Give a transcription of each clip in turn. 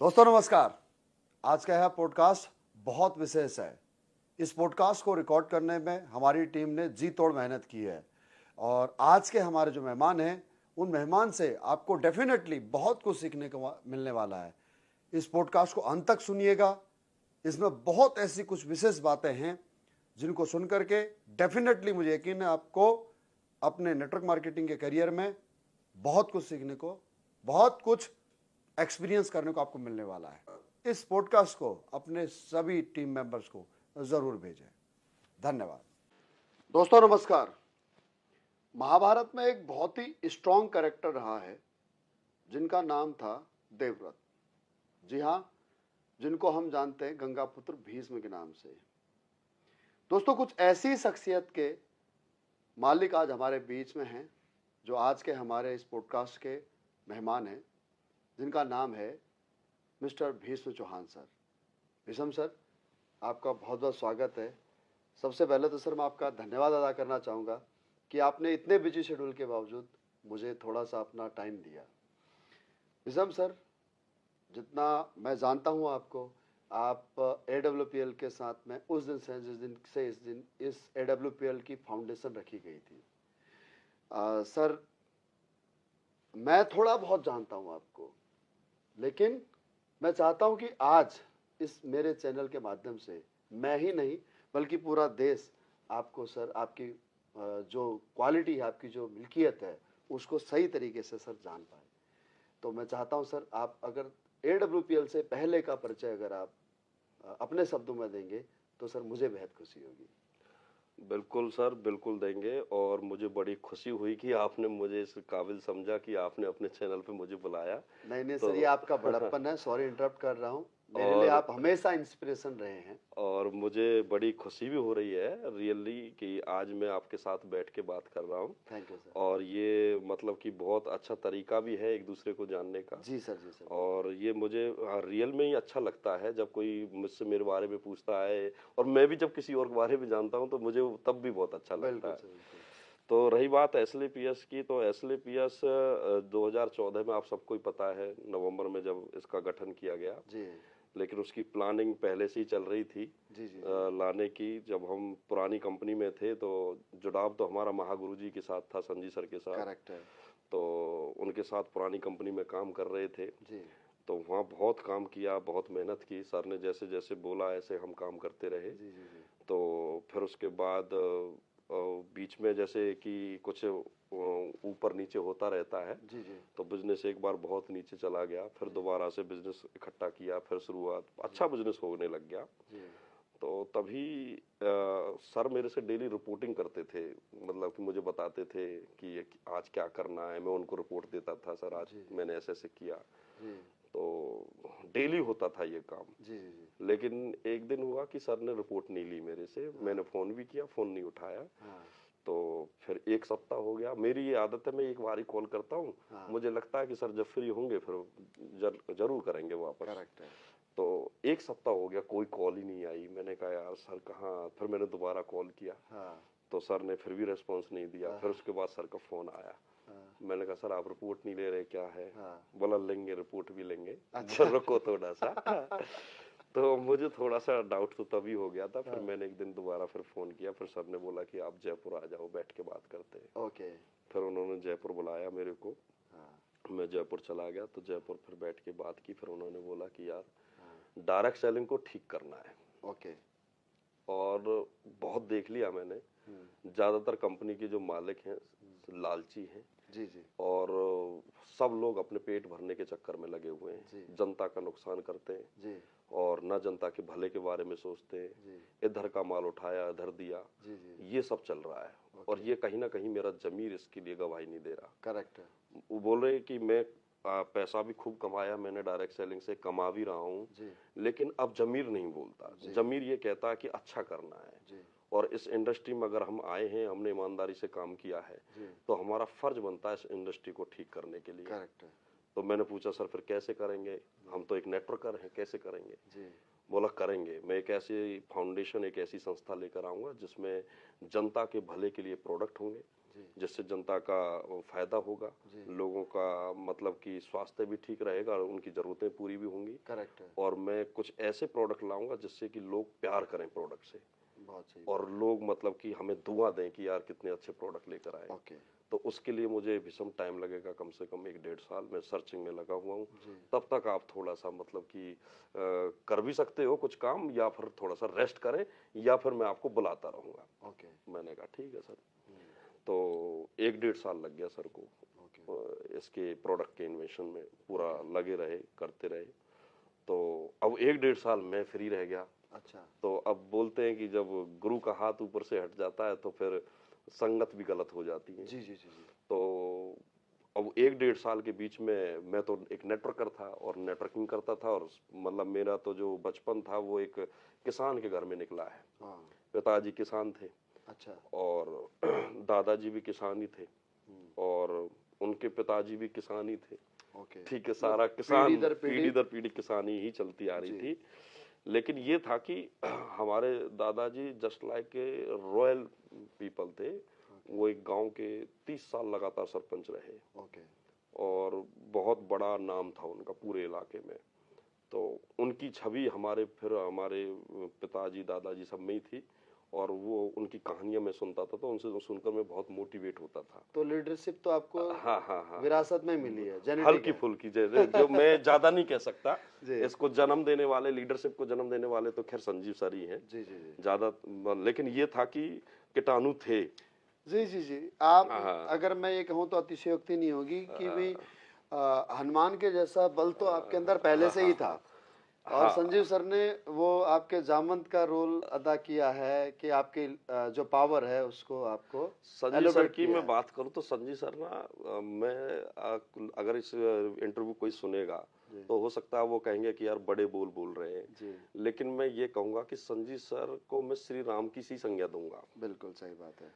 दोस्तों नमस्कार। आज का यह पॉडकास्ट बहुत विशेष है। इस पॉडकास्ट को रिकॉर्ड करने में हमारी टीम ने जी तोड़ मेहनत की है और आज के हमारे जो मेहमान हैं उन मेहमान से आपको डेफिनेटली बहुत कुछ सीखने को मिलने वाला है। इस पॉडकास्ट को अंत तक सुनिएगा। इसमें बहुत ऐसी कुछ विशेष बातें हैं जिनको सुन करके डेफिनेटली मुझे यकीन है आपको अपने नेटवर्क मार्केटिंग के करियर में बहुत कुछ सीखने को, बहुत कुछ एक्सपीरियंस करने को आपको मिलने वाला है। इस पॉडकास्ट को अपने सभी टीम मेंबर्स को जरूर भेजें। धन्यवाद। दोस्तों नमस्कार। महाभारत में एक बहुत ही स्ट्रॉन्ग कैरेक्टर रहा है जिनका नाम था देवव्रत। जी हाँ, जिनको हम जानते हैं गंगापुत्र भीष्म के नाम से। दोस्तों, कुछ ऐसी शख्सियत के मालिक आज हमारे बीच में हैं जो आज के हमारे इस पॉडकास्ट के मेहमान हैं, जिनका नाम है mister Bhishma Chauhan sir. Bhishma sir, आपका बहुत बहुत स्वागत है। सबसे पहले तो सर मैं आपका धन्यवाद अदा करना चाहूँगा कि आपने इतने बिजी शेड्यूल के बावजूद मुझे थोड़ा सा अपना टाइम दिया। भीष्म सर, जितना मैं जानता हूँ आपको, आप AWPL के साथ में उस दिन से जिस दिन से इस AWPL की फाउंडेशन रखी गई थी। सर, मैं थोड़ा बहुत जानता हूँ आपको, लेकिन मैं चाहता हूं कि आज इस मेरे चैनल के माध्यम से मैं ही नहीं बल्कि पूरा देश आपको सर, आपकी जो क्वालिटी है, आपकी जो मिल्कियत है, उसको सही तरीके से सर जान पाए। तो मैं चाहता हूं सर, आप अगर AWPL से पहले का परिचय अगर आप अपने शब्दों में देंगे तो सर मुझे बेहद खुशी होगी। बिल्कुल सर, बिल्कुल देंगे। और मुझे बड़ी खुशी हुई कि आपने मुझे इस काबिल समझा कि आपने अपने चैनल पे मुझे बुलाया। नहीं तो सर, ये आपका बड़प्पन है। सॉरी इंटरप्ट कर रहा हूँ। मेरे लिए और आप हमेशा इंस्पिरेशन रहे हैं। और मुझे बड़ी खुशी भी हो रही है रियली कि आज मैं आपके साथ बैठ के बात कर रहा हूँ। Thank you sir. और ये मतलब कि बहुत अच्छा तरीका भी है एक दूसरे को जानने का। जी सर, जी सर। और ये मुझे रियल में ही अच्छा लगता है जब कोई मुझसे मेरे बारे में पूछता है, और मैं भी जब किसी और के बारे में जानता हूँ तो मुझे तब भी बहुत अच्छा लगता है। तो रही बात SLAPS की, तो SLAPS 2014 में आप सबको ही पता है, नवंबर में जब इसका गठन किया गया जी। लेकिन उसकी प्लानिंग पहले से ही चल रही थी। जी जी। लाने की। जब हम पुरानी कंपनी में थे तो जुड़ाव तो हमारा महागुरु जी के साथ था, संजी सर के साथ। करेक्ट है। तो उनके साथ पुरानी कंपनी में काम कर रहे थे जी। तो वहाँ बहुत काम किया, बहुत मेहनत की। सर ने जैसे जैसे बोला ऐसे हम काम करते रहे। जी जी जी। तो फिर उसके बाद बीच में जैसे कि कुछ ऊपर नीचे होता रहता है। जी जी। तो बिजनेस एक बार बहुत नीचे चला गया, फिर दोबारा से बिजनेस इकट्ठा किया, फिर शुरुआत अच्छा बिजनेस होने लग गया। जी। तो तभी सर मेरे से डेली रिपोर्टिंग करते थे, मतलब कि मुझे बताते थे कि आज क्या करना है। मैं उनको रिपोर्ट देता था, सर आज मैंने ऐसे ऐसे किया। जी। तो डेली होता था ये काम। जी जी जी। लेकिन एक दिन हुआ कि सर ने रिपोर्ट नहीं ली मेरे से। मैंने फोन भी किया, फोन नहीं उठाया। हाँ। तो फिर एक सप्ताह हो गया। मेरी ये आदत है, मैं एक बार ही कॉल करता हूँ। हाँ। मुझे लगता है कि सर जब फ्री होंगे फिर जरूर करेंगे वापस। करेक्ट है। तो एक सप्ताह हो गया, कोई कॉल ही नहीं आई। मैंने कहा यार सर कहाँ। फिर मैंने दोबारा कॉल किया। हाँ। तो सर ने फिर भी रेस्पॉन्स नहीं दिया। फिर उसके बाद सर का फोन आया। मैंने कहा सर आप रिपोर्ट नहीं ले रहे, क्या है? बोला लेंगे, रिपोर्ट भी लेंगे। अच्छा। रुको थोड़ा सा। तो मुझे थोड़ा सा डाउट तो तभी हो गया था। फिर मैंने एक दिन दोबारा फिर फोन किया। फिर सर ने बोला कि आप जयपुर आ जाओ, बैठ के बात करते हैं। ओके। फिर उन्होंने जयपुर बुलाया मेरे को। मैं जयपुर चला गया। तो जयपुर फिर बैठ के बात की। फिर उन्होंने बोला कि यार डायरेक्ट सेलिंग को ठीक करना है। ओके। और बहुत देख लिया मैंने, ज्यादातर कंपनी के जो मालिक हैं लालची हैं। जी जी। और सब लोग अपने पेट भरने के चक्कर में लगे हुए हैं, जनता का नुकसान करते हैं जी। और ना जनता के भले के बारे में सोचते हैं। इधर का माल उठाया इधर दिया। जी जी। ये सब चल रहा है। और ये कहीं ना कहीं मेरा जमीर इसके लिए गवाही नहीं दे रहा। करेक्ट है। वो बोल रहे कि मैं पैसा भी खूब कमाया, मैंने डायरेक्ट सेलिंग से कमा भी रहा हूँ, लेकिन अब जमीर नहीं बोलता। जमीर ये कहता है कि अच्छा करना है। और इस इंडस्ट्री में अगर हम आए हैं, हमने ईमानदारी से काम किया है, तो हमारा फर्ज बनता है इस इंडस्ट्री को ठीक करने के लिए। करेक्ट है। तो मैंने पूछा सर फिर कैसे करेंगे, हम तो एक नेटवर्कर हैं, कैसे करेंगे? बोला करेंगे, मैं एक ऐसी फाउंडेशन, एक ऐसी संस्था लेकर आऊंगा जिसमें जनता के भले के लिए प्रोडक्ट होंगे, जिससे जनता का फायदा होगा, लोगों का मतलब कि स्वास्थ्य भी ठीक रहेगा और उनकी जरूरतें पूरी भी होंगी। करेक्ट है। और मैं कुछ ऐसे प्रोडक्ट लाऊंगा जिससे कि लोग प्यार करें प्रोडक्ट से, बहुत सही। और लोग मतलब कि हमें दुआ दें कि यार कितने अच्छे प्रोडक्ट लेकर आए। ओके। तो उसके लिए मुझे भीषण टाइम लगेगा, कम से कम 1-1.5 साल मैं सर्चिंग में लगा हुआ हूँ। तब तक आप थोड़ा सा मतलब कि कर भी सकते हो कुछ काम, या फिर थोड़ा सा रेस्ट करें, या फिर मैं आपको बुलाता रहूंगा। ओके। मैंने कहा ठीक है सर। तो 1-1.5 साल लग गया सर को इसके प्रोडक्ट के इन्वेंशन में, पूरा लगे रहे, करते रहे। तो अब 1-1.5 साल मैं फ्री रह गया। अच्छा। तो अब बोलते हैं कि जब गुरु का हाथ ऊपर से हट जाता है तो फिर संगत भी गलत हो जाती है। जी जी जी जी। तो अब 1-1.5 साल के बीच में मैं तो एक नेटवर्कर था और नेटवर्किंग करता था, और मतलब मेरा तो जो बचपन था वो एक किसान के घर में निकला है। हाँ। पिताजी किसान थे। अच्छा। और दादाजी भी किसान ही थे, और उनके पिताजी भी किसान ही थे। ओके। ठीक है, सारा किसान पीढ़ी दर पीढ़ी किसानी ही चलती आ रही थी। लेकिन ये था कि हमारे दादाजी just like a royal people थे। वो एक गांव के 30 साल लगातार सरपंच रहे। ओके। और बहुत बड़ा नाम था उनका पूरे इलाके में। तो उनकी छवि हमारे पिताजी दादाजी सब में ही थी, और वो उनकी कहानियां मैं सुनता था, तो उनसे सुनकर मैं बहुत मोटिवेट होता था। तो लीडरशिप तो आपको हाँ विरासत में मिली है, जेनेटिक हल्की है। फुल्की, जो मैं ज्यादा नहीं कह सकता। जी। इसको जन्म देने वाले, लीडरशिप को जन्म देने वाले तो खैर संजीव सर ही हैं। जी जी जी। ज्यादा, लेकिन ये था कि कीटाणु थे। जी जी जी। आप हाँ। अगर मैं ये कहूँ तो अतिशयोक्ति नहीं होगी कि भाई हनुमान के जैसा बल तो आपके अंदर पहले से ही था, और संजीव सर ने वो आपके जामवंत का रोल अदा किया है कि आपकी जो पावर है उसको आपको संजीव सर की मैं बात करूं तो संजीव सर ना, अगर इस इंटरव्यू कोई सुनेगा तो हो सकता है वो कहेंगे कि यार बड़े बोल बोल रहे हैं, लेकिन मैं ये कहूंगा कि संजीव सर को मैं श्री राम की सी संज्ञा दूंगा। बिल्कुल सही बात है।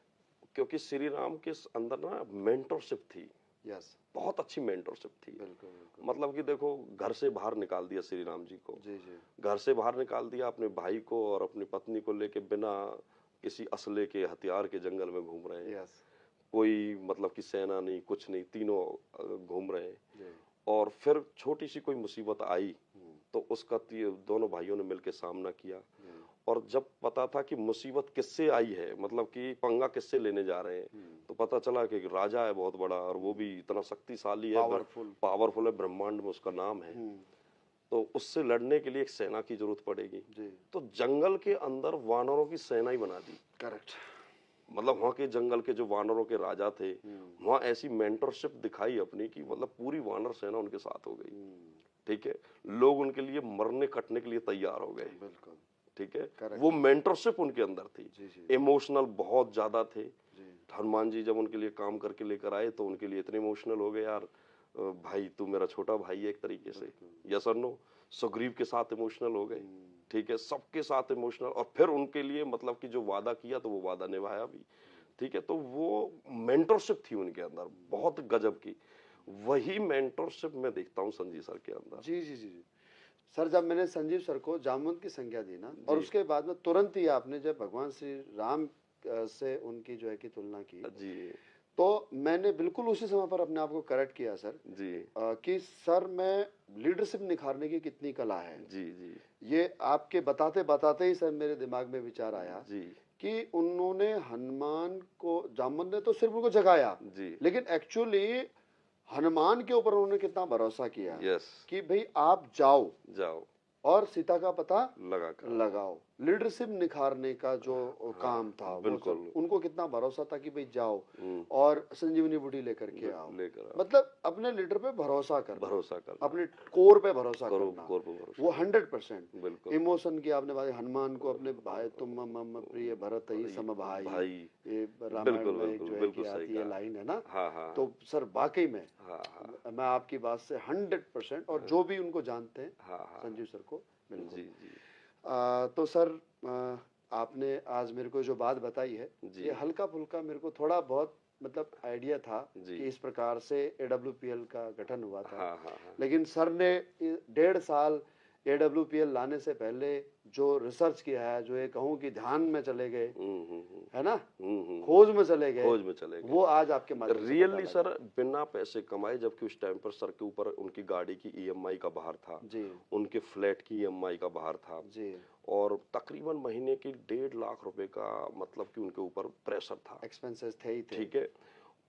क्योंकि श्री राम के अंदर ना मेंटरशिप थी। यस। बहुत अच्छी मेंटरशिप थी। बिल्कुल बिल्कुल। मतलब कि देखो, घर से बाहर निकाल दिया श्री राम जी को। जी जी। घर से बाहर निकाल दिया, अपने भाई को और अपनी पत्नी को लेके बिना किसी असले के हथियार के जंगल में घूम रहे हैं। यस। कोई मतलब कि सेना नहीं, कुछ नहीं, तीनों घूम रहे हैं। जी। और फिर छोटी सी कोई मुसीबत आई तो उसका दोनों भाइयों ने मिलकर सामना किया। और जब पता था कि मुसीबत किससे आई है, मतलब कि पंगा किससे लेने जा रहे हैं, तो पता चला कि एक राजा है बहुत बड़ा, और वो भी इतना शक्तिशाली है, पावरफुल है, ब्रह्मांड में उसका नाम है। तो उससे लड़ने के लिए एक सेना की जरूरत पड़ेगी। तो जंगल के अंदर वानरों की सेना ही बना दी। करेक्ट। मतलब वहां के जंगल के जो वानरों के राजा थे, वहां ऐसी मेंटरशिप दिखाई अपनी की मतलब पूरी वानर सेना उनके साथ हो गई। ठीक है, लोग उनके लिए मरने कटने के लिए तैयार हो गए। बिल्कुल। ठीक है, वो मेंटरशिप उनके अंदर थी। इमोशनल बहुत ज्यादा थे। हनुमान जी जब उनके लिए काम करके लेकर आए तो उनके लिए इतने इमोशनल हो गए, यार भाई तू मेरा छोटा भाई है एक तरीके से, यस और नो। सुग्रीव के साथ इमोशनल हो गए। ठीक है, सबके साथ इमोशनल, और फिर उनके लिए मतलब कि जो वादा किया तो वो वादा निभाया भी। ठीक है, तो वो मेंटरशिप थी उनके अंदर बहुत गजब की। वही मेंटरशिप मैं देखता हूँ संजीव सर के अंदर। जी जी जी। सर, जब मैंने संजीव सर को जामवंत की संज्ञा दी ना, और उसके बाद में तुरंत ही आपने जब भगवान श्री राम से उनकी जो है कि तुलना की जी, तो मैंने बिल्कुल उसी समय पर अपने आप को करेक्ट किया सर जी, कि सर मैं लीडरशिप निखारने की कितनी कला है। जी, जी, ये आपके बताते बताते ही सर मेरे दिमाग में विचार आया जी, कि उन्होंने हनुमान को, जामवंत ने तो सिर्फ उनको जगाया, लेकिन एक्चुअली हनुमान के ऊपर उन्होंने कितना भरोसा किया कि भाई आप जाओ और सीता का पता लगाओ। लीडरशिप निखारने का जो काम था वो उनको कितना भरोसा था कि भाई जाओ और संजीवनी बूटी लेकर के आओ। मतलब अपने लीडर पे भरोसा कर, अपने कोर पे भरोसा करना, वो 100%। इमोशन की आपने बात, हनुमान को अपने भाई तुम मम प्रिय भरत ही सम भाई, ये रामायण में जो है कि आती है लाइन है ना। तो सर वाकई में मैं आपकी बात से 100%, और जो भी उनको जानते हैं संजीव सर को बिल्कुल। तो सर आपने आज मेरे को जो बात बताई है ये हल्का फुल्का मेरे को थोड़ा बहुत मतलब आइडिया था कि इस प्रकार से AWPL का गठन हुआ था। लेकिन सर ने 1.5 साल AWPL लाने से पहले जो रिसर्च किया है, जो ये कहूँ कि ध्यान में चले गए, है ना, खोज में चले गए, खोज में चले गए, वो आज आपके माध्यम से रियली पता सर बिना पैसे कमाए, जबकि उस टाइम पर सर के ऊपर उनकी गाड़ी की EMI का भार था जी, उनके फ्लैट की EMI का भार था जी, और तकरीबन महीने की 1.5 लाख रुपए का मतलब कि उनके ऊपर प्रेशर था, एक्सपेंसेस थे ही थे। ठीक है।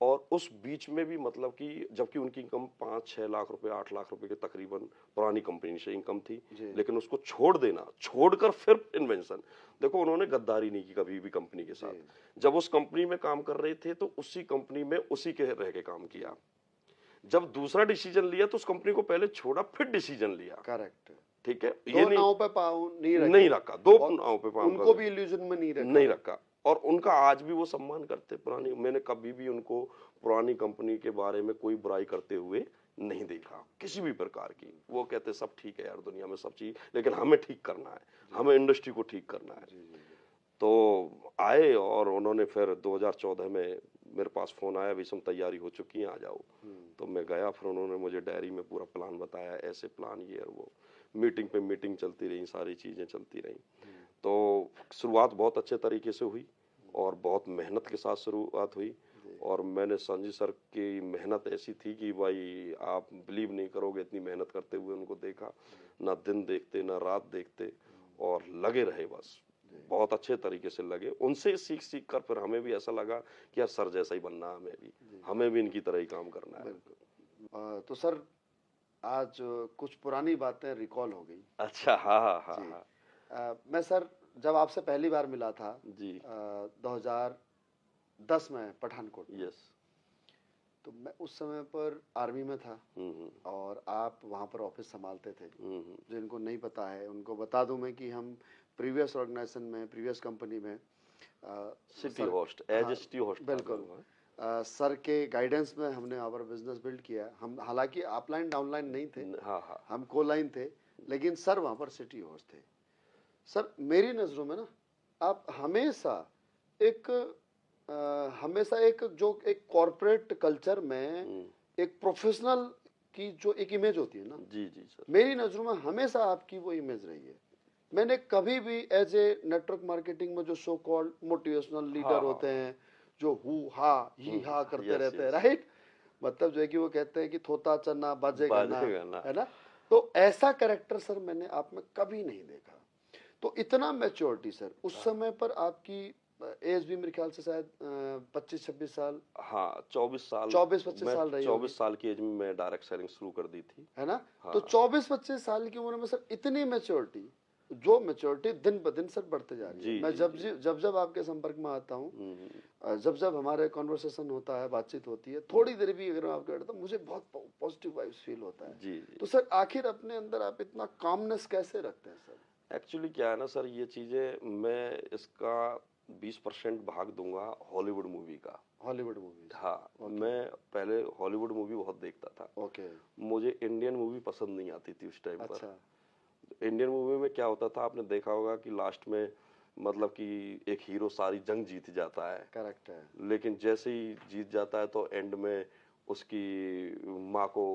और उस बीच में भी मतलब कि जबकि उनकी इनकम 5-6 लाख रुपए 8 लाख रुपए के तकरीबन पुरानी कंपनी से इनकम थी, जी। लेकिन उसको छोड़ देना, छोड़कर फिर इन्वेंशन, देखो उन्होंने गद्दारी नहीं की कभी भी कंपनी के साथ। जब उस कंपनी में काम कर रहे थे तो उसी कंपनी में उसी के रह के काम किया, जब दूसरा डिसीजन लिया तो उस कंपनी को पहले छोड़ा फिर डिसीजन लिया, करेक्ट, ठीक है। ये नाव पे पाँव नहीं रखा, दो नाव पे पाँव उनको भी इल्यूजन में नहीं रखा और उनका आज भी वो सम्मान करते पुरानी, मैंने कभी भी उनको पुरानी कंपनी के बारे में कोई बुराई करते हुए नहीं देखा किसी भी प्रकार की। वो कहते सब ठीक है यार, दुनिया में सब चीज, लेकिन हमें ठीक करना है, हमें इंडस्ट्री को ठीक करना है। तो आए और उन्होंने फिर 2014 में मेरे पास फोन आया, विषम तैयारी हो चुकी है, आ जाओ। तो मैं गया, फिर उन्होंने मुझे डायरी में पूरा प्लान बताया, ऐसे प्लान ये और वो, मीटिंग पे मीटिंग चलती रही, सारी चीजें चलती रही। तो शुरुआत बहुत अच्छे तरीके से हुई और बहुत मेहनत के साथ शुरुआत हुई और मैंने संजय सर की मेहनत ऐसी थी कि भाई आप बिलीव नहीं करोगे, इतनी मेहनत करते हुए उनको देखा, ना दिन देखते ना रात देखते और लगे रहे, बस बहुत अच्छे तरीके से लगे। उनसे सीख सीख कर फिर हमें भी ऐसा लगा कि यार सर जैसा ही बनना है, हमें भी इनकी तरह ही काम करना है। तो सर आज कुछ पुरानी बातें रिकॉल हो गई। अच्छा, हाँ हाँ हाँ। मैं सर जब आपसे पहली बार मिला था जी 2010 में पठानकोट, यस, तो मैं उस समय पर आर्मी में था और आप वहाँ पर ऑफिस संभालते थे। जिनको नहीं पता है उनको बता दूं मैं कि हम प्रीवियस ऑर्गेनाइजेशन में, प्रीवियस कंपनी में city host, as a city host, बिल्कुल सर के गाइडेंस में हमने हमारा बिजनेस बिल्ड किया। हम हालांकि अपलाइन डाउनलाइन नहीं थे, हाँ हाँ, हम को लाइन थे, लेकिन सर वहाँ पर सिटी होस्ट थे। सर मेरी नज़रों में ना आप हमेशा एक जो एक कॉर्पोरेट कल्चर में एक प्रोफेशनल की जो एक इमेज होती है ना, जी जी सर, मेरी नज़रों में हमेशा आपकी वो इमेज रही है। मैंने कभी भी एज ए नेटवर्क मार्केटिंग में जो सो कॉल्ड मोटिवेशनल लीडर होते हैं, जो ही हा करते रहते हैं, राइट, मतलब जो है कि वो कहते हैं कि थोता चना बाजेगा ना, है ना, तो ऐसा कैरेक्टर सर मैंने आप में कभी नहीं देखा। तो इतना मैच्योरिटी सर उस समय पर आपकी एज भी मेरे ख्याल से शायद 25-26 साल, हाँ 24 साल, 24-25 साल रही 24 साल की एज में मैं डायरेक्ट सेलिंग शुरू कर दी थी, है ना। हाँ। तो 24-25 साल की उम्र में सर इतनी मैच्योरिटी, जो मैच्योरिटी दिन ब दिन सर बढ़ते जा रही है। मैं जब आपके संपर्क में आता हूँ, जब हमारे कॉन्वर्सेशन होता है, बातचीत होती है, थोड़ी देर भी अगर आपके बैठता हूँ, मुझे बहुत पॉजिटिव वाइब्स फील होता है। जी। तो सर आखिर अपने अंदर आप इतना कामनेस कैसे रखते हैं सर? एक्चुअली क्या है ना सर, ये चीजें मैं इसका 20% भाग दूंगा हॉलीवुड मूवी का। हॉलीवुड मूवी, हाँ, मैं पहले हॉलीवुड मूवी बहुत देखता था। ओके, मुझे इंडियन मूवी पसंद नहीं आती थी उस टाइम पर। अच्छा। इंडियन मूवी में क्या होता था, आपने देखा होगा कि लास्ट में मतलब कि एक हीरो सारी जंग जीत जाता है, करेक्ट है, लेकिन जैसे ही जीत जाता है तो एंड में उसकी माँ को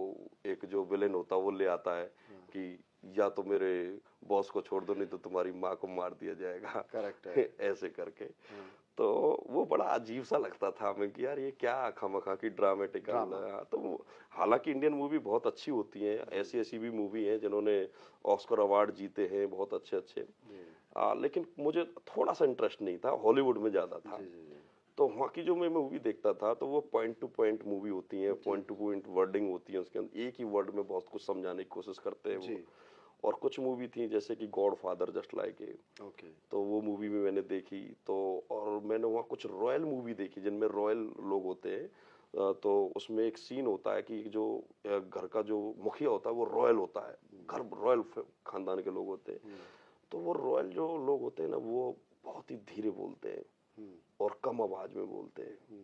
एक जो विलेन होता है वो ले आता है कि या तो मेरे बॉस को छोड़ दो, नहीं तो तुम्हारी माँ को मार दिया जाएगा, करेक्ट है। ऐसे करके। तो वो बड़ा अजीब सा लगता था हमें कि यार ये क्या खामखा की ड्रामेटिक। तो हालांकि इंडियन मूवी बहुत अच्छी होती है, ऐसी ऐसी भी मूवी है जिन्होंने ऑस्कर अवार्ड जीते हैं, बहुत अच्छे अच्छे, लेकिन मुझे थोड़ा सा इंटरेस्ट नहीं था, हॉलीवुड में ज्यादा था। तो वहाँ की जो मैं मूवी देखता था तो वो पॉइंट टू पॉइंट मूवी होती है, पॉइंट टू पॉइंट वर्डिंग होती है, उसके अंदर एक ही वर्ड में बहुत कुछ समझाने की कोशिश करते हैं वो। और कुछ मूवी थी जैसे कि God father just like a, तो वो मूवी भी मैंने देखी। तो और मैंने वहाँ कुछ रॉयल मूवी देखी जिनमें रॉयल लोग होते हैं, तो उसमें एक सीन होता है कि जो घर का जो मुखिया होता है वो रॉयल होता है, घर रॉयल खानदान के लोग होते हैं। तो वो रॉयल जो लोग होते हैं ना, वो बहुत ही धीरे बोलते हैं और कम आवाज में बोलते हैं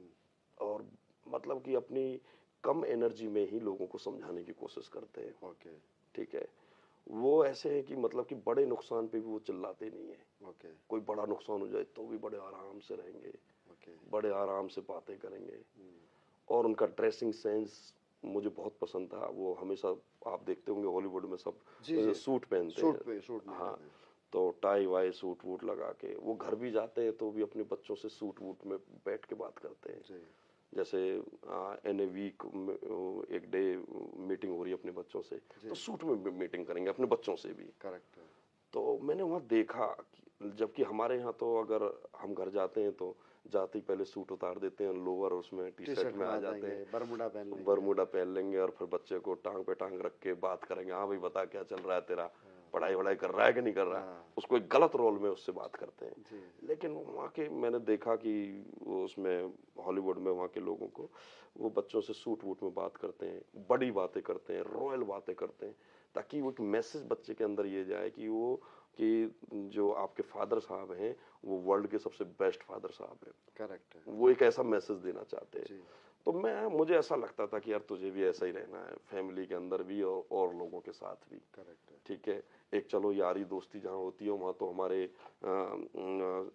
और मतलब कि अपनी कम एनर्जी में ही लोगों को समझाने की कोशिश करते हैं। ठीक है, वो ऐसे हैं कि मतलब कि बड़े नुकसान पे भी वो चिल्लाते नहीं है। कोई बड़ा नुकसान हो जाए तो भी बड़े आराम से रहेंगे, बड़े आराम से बातें करेंगे। और उनका ड्रेसिंग सेंस मुझे बहुत पसंद था। वो हमेशा आप देखते होंगे हॉलीवुड में सब जी। सूट पहनते हैं। सूट में हाँ, रहते हैं। तो टाई वाई सूट वूट लगा के वो घर भी जाते हैं तो भी अपने बच्चों से सूट वूट में बैठ के बात करते हैं। जी। जैसे इन ए वीक एक डे मीटिंग हो रही है अपने बच्चों से, तो सूट में मीटिंग करेंगे अपने बच्चों से भी। करेक्ट है। तो मैंने वहाँ देखा जबकि हमारे यहाँ तो अगर हम घर जाते हैं तो जाते ही पहले सूट उतार देते हैं, लोअर उसमें टी शर्ट में आ जाते हैं, बरमूडा पहन लेंगे। बरमूडा पहन लेंगे और फिर बच्चे को टांग पे टांग रख के बात करेंगे, हाँ भाई बता क्या चल रहा है तेरा, पढ़ाई वढ़ाई कर रहा है कि नहीं कर रहा है। उसको एक गलत रोल में उससे बात करते हैं। लेकिन वहाँ के मैंने देखा कि वो उसमें हॉलीवुड में वहाँ के लोगों को वो बच्चों से सूट वूट में बात करते हैं, बड़ी बातें करते हैं, रॉयल बातें करते हैं, ताकि वो एक मैसेज बच्चे के अंदर ये जाए कि वो कि जो आपके फादर साहब हैं वो वर्ल्ड के सबसे बेस्ट फादर साहब हैं। करेक्ट है। वो एक ऐसा मैसेज देना चाहते हैं। तो मुझे ऐसा लगता था कि यार तुझे भी ऐसा ही रहना है, फैमिली के अंदर भी और लोगों के साथ भी। करेक्ट है। ठीक है, एक चलो यारी दोस्ती जहाँ होती है वहाँ तो हमारे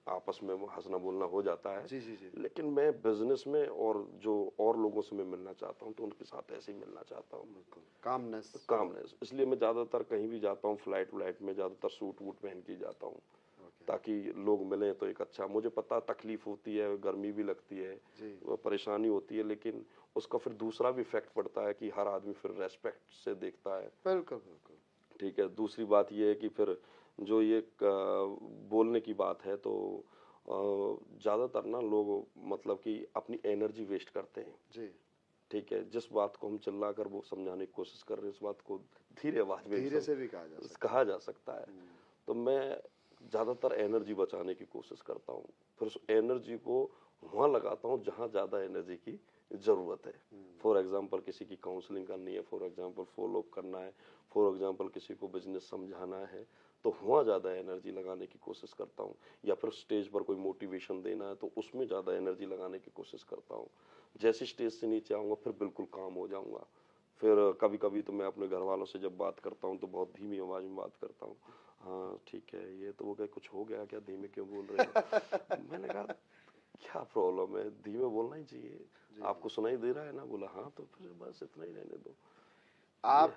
आपस में हंसना बोलना हो जाता है। जी जी जी। लेकिन मैं बिजनेस में और जो और लोगों से मैं मिलना चाहता हूँ तो उनके साथ ऐसे ही मिलना चाहता हूँ। कामनेस, इसलिए मैं ज्यादातर कहीं भी जाता हूँ फ्लाइट में ज्यादातर सूट वूट पहन के जाता हूँ, ताकि लोग मिले तो एक अच्छा, मुझे पता तकलीफ होती है, गर्मी भी लगती है, परेशानी होती है, लेकिन उसका फिर दूसरा भी इफेक्ट पड़ता है कि हर आदमी फिर रेस्पेक्ट से देखता है। बिल्कुल बिल्कुल। ठीक है, दूसरी बात ये है कि फिर जो ये बोलने की बात है तो ज्यादातर ना लोग मतलब कि अपनी एनर्जी वेस्ट करते हैं। जी। ठीक है, जिस बात को हम चिल्ला कर वो समझाने की कोशिश कर रहे हैं उस बात को धीरे आवाज में धीरे से भी कहा जा सकता है। तो मैं ज्यादातर एनर्जी बचाने की कोशिश करता हूँ, फिर उस एनर्जी को वहां लगाता हूँ जहां ज्यादा एनर्जी की जरूरत है। फॉर एग्जाम्पल किसी की काउंसलिंग करनी है, फॉर एग्जाम्पल फॉलो अप करना है, फॉर एग्जाम्पल किसी को बिजनेस समझाना है, तो वहां ज्यादा एनर्जी लगाने की कोशिश करता हूँ। या फिर स्टेज पर कोई मोटिवेशन देना है तो उसमें ज्यादा एनर्जी लगाने की कोशिश करता हूँ। जैसे स्टेज से नीचे आऊंगा फिर बिल्कुल काम हो जाऊंगा। फिर कभी कभी तो मैं अपने घर वालों से जब बात करता हूँ तो बहुत धीमी आवाज में बात करता हूँ, हाँ ठीक है, ये तो वो क्या कुछ हो गया क्या, धीमे क्यों बोल रहे हो। मैंने कहा क्या प्रॉब्लम है, धीमे बोलना ही चाहिए, आपको सुनाई दे रहा है ना। बोला हाँ, तो फिर बस इतना ही रहने दो। आप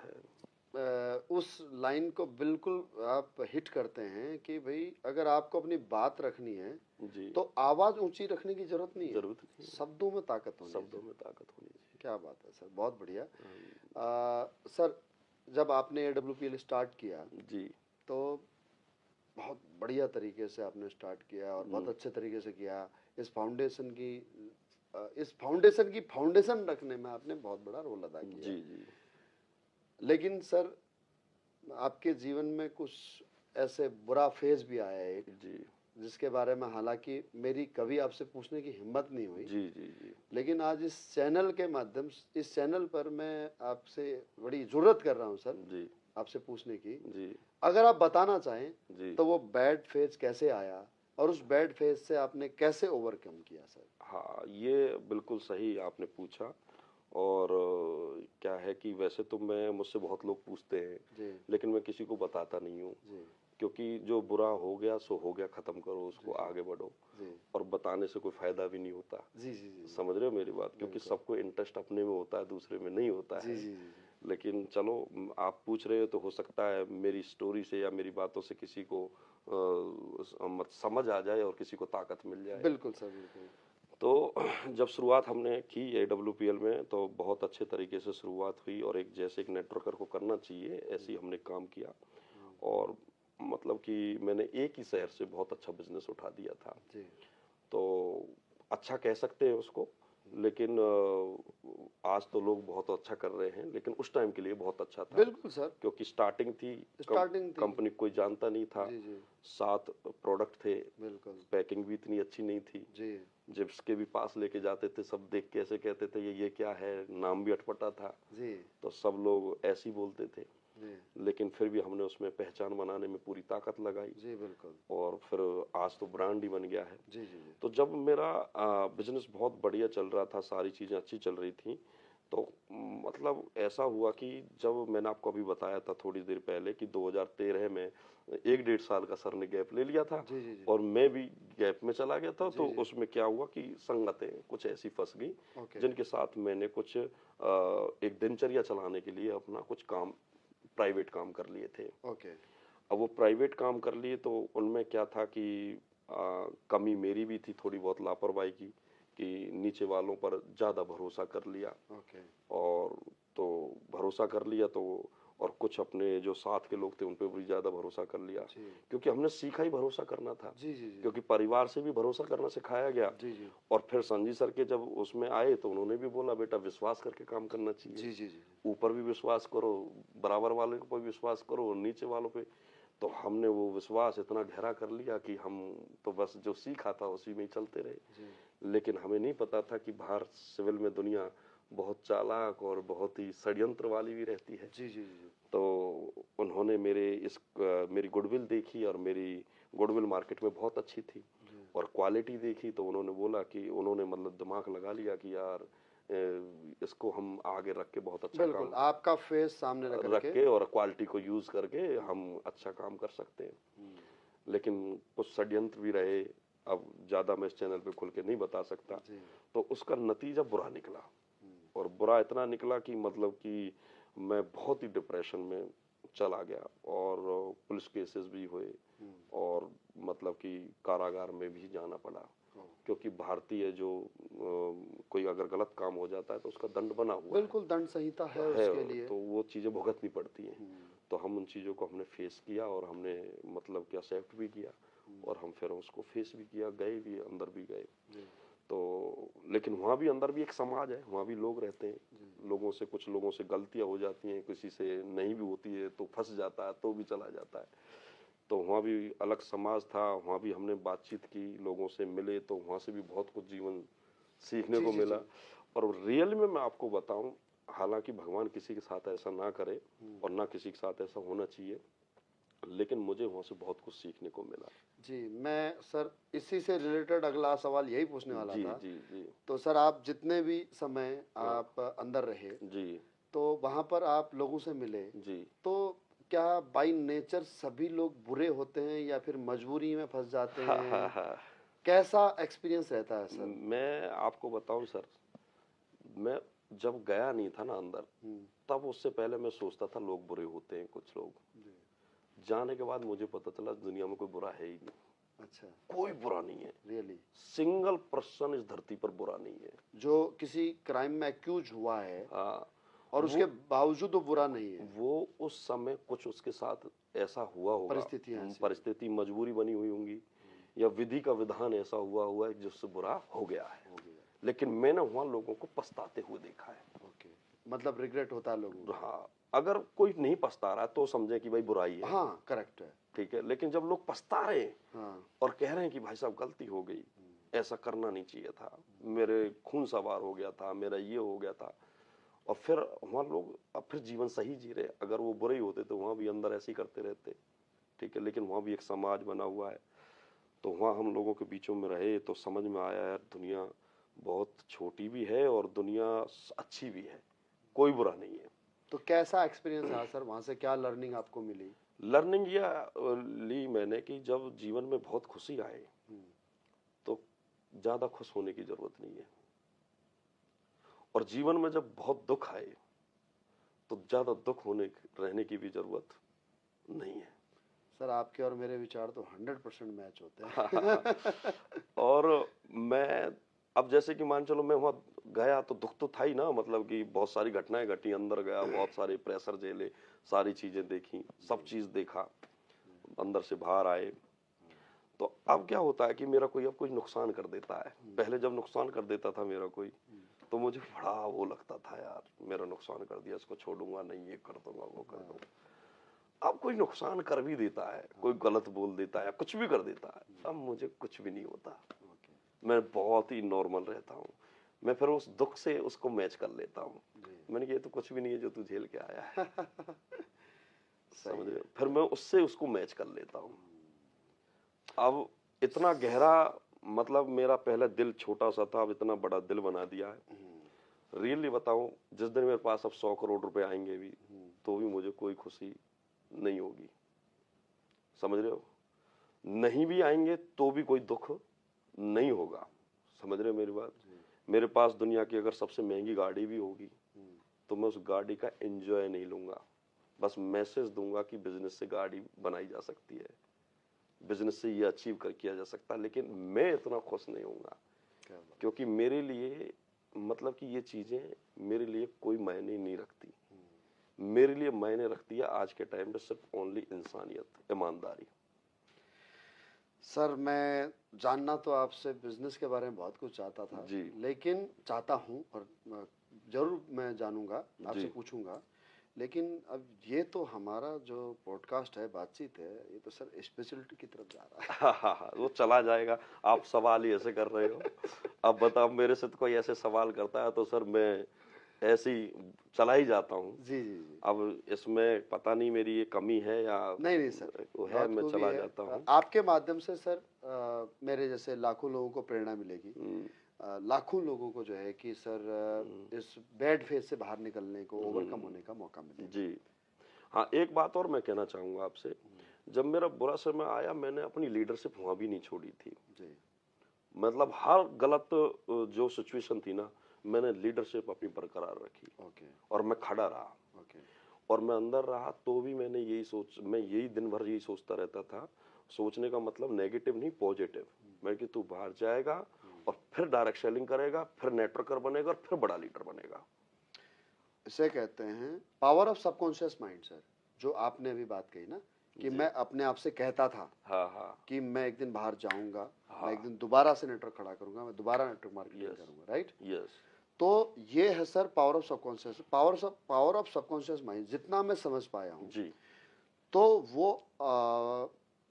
उस लाइन को बिल्कुल आप हिट करते हैं कि भाई अगर आपको अपनी बात रखनी है जी, तो आवाज ऊंची रखने की जरूरत नहीं है, शब्दों में ताकत होनी चाहिए। क्या बात है सर, बहुत बढ़िया। सर जब आपने AWPL स्टार्ट किया जी, तो बहुत बढ़िया तरीके से आपने स्टार्ट किया और बहुत अच्छे तरीके से किया। इस फाउंडेशन की फाउंडेशन रखने में आपने बहुत बड़ा रोल अदा किया। जी जी। लेकिन सर आपके जीवन में कुछ ऐसे बुरा फेज भी आया है एक, जी, जिसके बारे में हालांकि मेरी कभी आपसे पूछने की हिम्मत नहीं हुई। जी जी जी। लेकिन आज इस चैनल के माध्यम से, इस चैनल पर मैं आपसे बड़ी जरूरत कर रहा हूं सर जी, आपसे पूछने की। जी, अगर आप बताना चाहें जी, तो वो बैड फेज कैसे आया और उस बैड फेज से आपने कैसे ओवरकम किया सर। हाँ, ये बिल्कुल सही आपने पूछा। और क्या है कि वैसे तो मैं मुझसे बहुत लोग पूछते हैं, लेकिन मैं किसी को बताता नहीं हूँ, क्योंकि जो बुरा हो गया सो हो गया, खत्म करो उसको, आगे बढ़ो। और बताने से कोई फायदा भी नहीं होता। समझ रहे हो मेरी बात, क्योंकि सबको इंटरेस्ट अपने में होता है, दूसरे में नहीं होता है। लेकिन चलो आप पूछ रहे हो तो हो सकता है मेरी स्टोरी से या मेरी बातों से किसी को समझ आ जाए और किसी को ताकत मिल जाए। बिल्कुल सर, बिल्कुल। तो जब शुरुआत हमने की AWPL में तो बहुत अच्छे तरीके से शुरुआत हुई और एक जैसे एक नेटवर्कर को करना चाहिए ऐसे ही हमने काम किया। और मतलब कि मैंने एक ही शहर से बहुत अच्छा बिजनेस उठा दिया था। तो अच्छा कह सकते हैं उसको, लेकिन आज तो लोग बहुत अच्छा कर रहे हैं, लेकिन उस टाइम के लिए बहुत अच्छा था। बिल्कुल सर, क्योंकि स्टार्टिंग थी, कंपनी कोई जानता नहीं था। 7 प्रोडक्ट थे, बिल्कुल, पैकिंग भी इतनी अच्छी नहीं थी जी। जिसके भी पास लेके जाते थे सब देख के ऐसे कहते थे ये क्या है, नाम भी अटपटा था जी। तो सब लोग ऐसे ही बोलते थे जी। लेकिन फिर भी हमने उसमें पहचान बनाने में पूरी ताकत लगाई जी, बिल्कुल। और फिर आज तो ब्रांड ही बन गया है जी जी जी। तो जब मेरा बिजनेस बहुत बढ़िया चल रहा था, सारी चीजें अच्छी चल रही थी, तो मतलब ऐसा हुआ कि जब मैंने आपको अभी बताया था थोड़ी देर पहले कि 2013 में 1-1.5 साल का सर ने गैप ले लिया था जी, जी, जी। और मैं भी गैप में चला गया था। जी, तो जी। उसमें क्या हुआ कि संगतें कुछ ऐसी फंस गई ओके, जिनके साथ मैंने कुछ एक दिनचर्या चलाने के लिए अपना कुछ काम, प्राइवेट काम कर लिए थे। ओके। अब वो प्राइवेट काम कर लिए तो उनमें क्या था कि कमी मेरी भी थी थोड़ी बहुत लापरवाही की, कि नीचे वालों पर ज़्यादा भरोसा कर लिया। ओके। और तो भरोसा कर लिया तो, और कुछ अपने जो साथ के लोग थे उन पे भी ज़्यादा भरोसा कर लिया, जी। क्योंकि हमने सीखा ही भरोसा करना था। जी, जी, जी। क्योंकि परिवार से भी भरोसा करना सिखाया गया। जी, जी। और फिर संजी सर के जब उसमें आए तो उन्होंने भी बोला बेटा विश्वास करके काम करना चाहिए, जी, जी, जी। ऊपर भी विश्वास करो, बराबर वाले पर भी विश्वास करो, नीचे वालों पे। तो हमने वो विश्वास इतना गहरा कर लिया कि हम तो बस जो सीखा था उसी में ही चलते रहे। जी। लेकिन हमें नहीं पता था कि बाहर सिविल में दुनिया बहुत चालाक और बहुत ही षड्यंत्र वाली भी रहती है। जी, जी, जी। तो उन्होंने मेरी गुडविल देखी और मेरी गुडविल मार्केट में बहुत अच्छी थी जी। और क्वालिटी देखी। तो उन्होंने बोला कि उन्होंने मतलब दिमाग लगा लिया कि यार इसको हम आगे रख के बहुत अच्छा बिल्कुल, काम आपका फेस सामने रख रख के। के और क्वालिटी को यूज करके हम अच्छा काम कर सकते हैं। लेकिन कुछ षड्यंत्र भी रहे, अब ज्यादा मैं इस चैनल पे खुल के नहीं बता सकता। जी। तो उसका नतीजा बुरा निकला और बुरा इतना निकला कि मतलब कि मैं बहुत ही डिप्रेशन में चला गया और पुलिस केसेस भी हुए और मतलब कि कारागार में भी जाना पड़ा, क्योंकि भारतीय जो कोई अगर गलत काम हो जाता है तो उसका दंड बना हुआ बिल्कुल दंड संहिता है उसके लिए। तो वो चीजें भुगतनी पड़ती हैं। तो हम उन चीजों को हमने फेस किया और हमने मतलब कि एक्सेप्ट भी किया और हम फिर उसको फेस भी किया, गए भी, अंदर भी गए। तो लेकिन वहाँ भी अंदर भी एक समाज है, वहाँ भी लोग रहते हैं, लोगों से कुछ लोगों से गलतियां हो जाती हैं, किसी से नहीं भी होती है तो फंस जाता है तो भी चला जाता है। तो वहाँ भी अलग समाज था, वहाँ भी हमने बातचीत की, लोगों से मिले तो वहाँ से भी बहुत कुछ जीवन सीखने जी, को जी, मिला। जी। और रियल में मैं आपको बताऊं, हालांकि भगवान किसी के साथ ऐसा ना करे और ना किसी के साथ ऐसा होना चाहिए, लेकिन मुझे वहाँ से बहुत कुछ सीखने को मिला। जी, मैं सर इसी से रिलेटेड अगला सवाल यही पूछने वाला जी था। जी जी। तो सर आप जितने भी समय हाँ। आप अंदर रहे, जी तो वहाँ पर आप लोगों से मिले, जी। तो क्या बाय नेचर सभी लोग बुरे होते हैं या फिर मजबूरी में फंस जाते हाँ हाँ हैं? हाँ। कैसा एक्सपीरियंस रहता है सर? मैं आपको बताऊं सर, मैं जब गया नहीं था ना अंदर, तब उससे पहले मैं सोचता था लोग बुरे होते हैं कुछ लोग। जाने के बाद मुझे पता चला दुनिया में कोई बुरा है ही नहीं। अच्छा, कोई बुरा नहीं है, रियली? सिंगल पर्सन इस धरती पर बुरा नहीं है। जो किसी क्राइम में एक्यूज हुआ है हाँ, और उसके बावजूद वो बुरा नहीं है। वो उस समय कुछ उसके साथ ऐसा हुआ होगा, परिस्थितियां ऐसी। परिस्थिति मजबूरी बनी हुई होंगी या विधि का विधान ऐसा हुआ है जिससे बुरा हो गया है। लेकिन मैंने वहां लोगों को पछताते हुए देखा है। ओके, मतलब रिग्रेट होता है लोगों को। हाँ, अगर कोई नहीं पछता रहा तो समझे कि भाई बुराई है। हाँ, करेक्ट है। ठीक है, लेकिन जब लोग पछता रहे हैं हाँ। और कह रहे हैं कि भाई साहब गलती हो गई, ऐसा करना नहीं चाहिए था, मेरे खून सवार हो गया था, मेरा ये हो गया था, और फिर वहाँ लोग अब फिर जीवन सही जी रहे। अगर वो बुरे ही होते तो वहाँ भी अंदर ऐसे ही करते रहते। ठीक है, लेकिन वहाँ भी एक समाज बना हुआ है। तो वहाँ हम लोगों के बीचों में रहे तो समझ में आया यार दुनिया बहुत छोटी भी है और दुनिया अच्छी भी है, कोई बुरा नहीं है। तो कैसा एक्सपीरियंस रहा सर, वहां से क्या लर्निंग आपको मिली? लर्निंग ली मैंने कि जब जीवन में बहुत खुशी आए तो ज्यादा खुश होने की जरूरत नहीं है, और जीवन में जब बहुत दुख आए तो ज्यादा दुख रहने की भी जरूरत नहीं है। सर आपके और मेरे विचार तो 100% मैच होते हैं। और मैं अब जैसे कि मान चलो मैं वहां गया तो दुख तो था ही ना, मतलब कि बहुत सारी घटनाएं घटी, अंदर गया, बहुत सारे प्रेशर झेले, सारी चीजें देखी, सब चीज देखा, अंदर से बाहर आए। तो अब क्या होता है कि मेरा कोई अब कुछ नुकसान कर देता है, पहले जब नुकसान कर देता था मेरा कोई तो मुझे बड़ा वो लगता था यार मेरा नुकसान कर दिया, इसको छोड़ूंगा नहीं, ये कर दूंगा वो कर दूंगा। अब कोई नुकसान कर भी देता है, कोई गलत बोल देता है, कुछ भी कर देता है, अब मुझे कुछ भी नहीं होता, मैं बहुत ही नॉर्मल रहता हूँ। मैं फिर उस दुख से उसको मैच कर लेता हूँ, मैंने कहा ये तो कुछ भी नहीं है जो तू झेल के आया है। समझ रहे हो, फिर मैं उससे उसको मैच कर लेता हूँ। अब इतना गहरा, मतलब मेरा पहले दिल छोटा सा था, अब इतना बड़ा दिल बना दिया है। रियली बताऊं, जिस दिन मेरे पास अब 100 करोड़ रुपए आएंगे भी तो भी मुझे कोई खुशी नहीं होगी, समझ रहे हो? नहीं भी आएंगे तो भी कोई दुख नहीं होगा, समझ रहे हो मेरी बात? मेरे पास दुनिया की अगर सबसे महंगी गाड़ी भी होगी तो मैं उस गाड़ी का एंजॉय नहीं लूंगा, बस मैसेज दूंगा कि बिजनेस से गाड़ी बनाई जा सकती है, बिजनेस से ये अचीव कर किया जा सकता है, लेकिन मैं इतना खुश नहीं होऊंगा क्योंकि मेरे लिए मतलब कि ये चीजें मेरे लिए कोई मायने नहीं रखती। मेरे लिए मायने रखती है आज के टाइम पे सिर्फ ओनली इंसानियत, ईमानदारी। सर मैं जानना तो आपसे बिजनेस के बारे में बहुत कुछ चाहता था जी। लेकिन चाहता हूँ और जरूर मैं जानूंगा, आपसे जी। पूछूंगा, लेकिन अब ये तो हमारा जो पॉडकास्ट है, बातचीत है, ये तो सर स्पेशलिटी की तरफ जा रहा है। हाँ, वो चला जाएगा। आप सवाल ही ऐसे कर रहे हो। अब बताओ, मेरे से तो कोई ऐसे सवाल करता है तो सर मैं ऐसे ही चला ही जाता हूँ। जी जी जी। अब इसमें पता नहीं मेरी ये कमी है या नहीं नहीं सर, वो है, बहुत मैं खूबी चला है। जाता हूँ। आपके माध्यम से सर मेरे जैसे लाखों लोगों को प्रेरणा मिलेगी, लाखों लोगों को जो है कि सर इस बैड फेज से बाहर निकलने को, ओवरकम होने का मौका मिलेगा। जी हाँ, एक बात और मैं कहना चाहूंगा आपसे, जब मेरा बुरा समय आया मैंने अपनी लीडरशिप वहां भी नहीं छोड़ी थी। जी। मतलब हर गलत जो सिचुएशन थी ना, मैंने लीडरशिप अपनी बरकरार रखी ओके और मैं खड़ा रहा ओके। और मैं अंदर रहा तो भी मैंने मैं यही दिन भर यही सोचता रहता था। सोचने का मतलब नेगेटिव नहीं, पॉजिटिव। मैं कि तू बाहर जाएगा और फिर डायरेक्ट सेलिंग करेगा, फिर नेटवर्कर बनेगा और फिर बड़ा लीडर बनेगा। इसे कहते हैं power of subconscious mind sir, जो आपने अभी बात कही ना कि मैं अपने आप से कहता था हाँ कि मैं एक दिन बाहर जाऊंगा, हाँ। मैं एक दिन दोबारा से नेटवर्क खड़ा करूंगा, मैं दोबारा नेटवर्क मार्केटिंग यस करूंगा, राइट? यस। तो ये है sir power of subconscious, power of subconscious mind. जितना मैं समझ पाया हूँ जी तो वो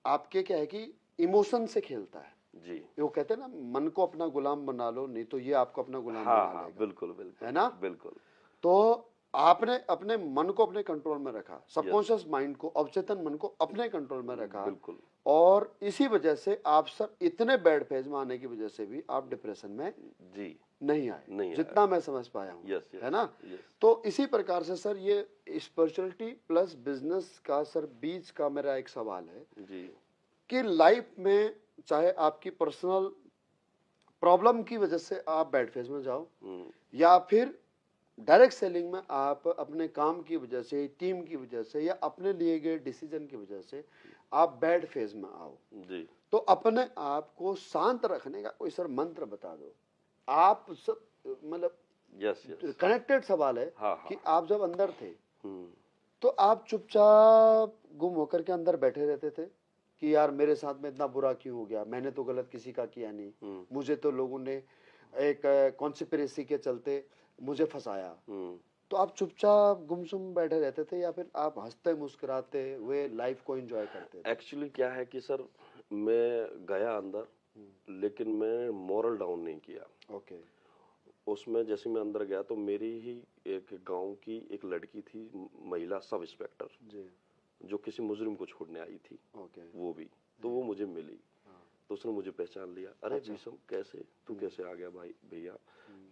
आपके क्या है कि इमोशन से खेलता है। जी। वो कहते हैं ना, मन को अपना गुलाम बना लो, नहीं तो ये आपको अपना गुलाम हाँ बना हाँ, लेगा, बिल्कुल बिल्कुल, है ना? बिल्कुल। तो आपने अपने मन को अपने कंट्रोल में रखा, यस सबकॉन्शियस माइंड को, अवचेतन मन को अपने कंट्रोल में रखा, बिल्कुल। और इसी वजह से आप सर इतने बैड फेज में आने की वजह से भी आप डिप्रेशन में जी नहीं आए, नहीं जितना मैं समझ पाया हूँ, यस है ना? यस। तो इसी प्रकार से सर ये स्पिरिचुअलिटी प्लस बिजनेस का सर बीच का मेरा एक सवाल है जी कि लाइफ में चाहे आपकी पर्सनल प्रॉब्लम की वजह से आप बैड फेज में जाओ या फिर डायरेक्ट सेलिंग में आप अपने काम की वजह से, टीम की वजह से या अपने लिए गए डिसीजन की वजह से आप बैड फेज में आओ, जी। तो अपने आप को शांत रखने का कोई सर मंत्र बता दो। आप सब मतलब यस यस। कनेक्टेड सवाल है हाँ हाँ। कि आप जब अंदर थे तो आप चुपचाप गुम होकर के अंदर बैठे रहते थे कि यार मेरे साथ में इतना बुरा क्यों हो गया, मैंने तो गलत किसी का किया नहीं, मुझे तो लोगों ने एक कॉन्स्पिरेसी के चलते मुझे फंसाया। तो आप चुपचाप गुमसुम बैठे रहते थे या फिर आप हंसते मुस्कुराते हुए लाइफ को एंजॉय करते थे? एक्चुअली क्या है कि सर मैं गया अंदर लेकिन मैं मॉरल डाउन नहीं किया। ओके। उसमें जैसे मैं अंदर गया तो मेरी ही एक गांव की एक लड़की थी, महिला सब इंस्पेक्टर, जी। जो किसी मुजरिम को छोड़ने आई थी। ओके। वो भी तो वो मुझे मिली तो उसने मुझे पहचान लिया। अरे अच्छा। विषम कैसे तू कैसे आ गया भाई भैया?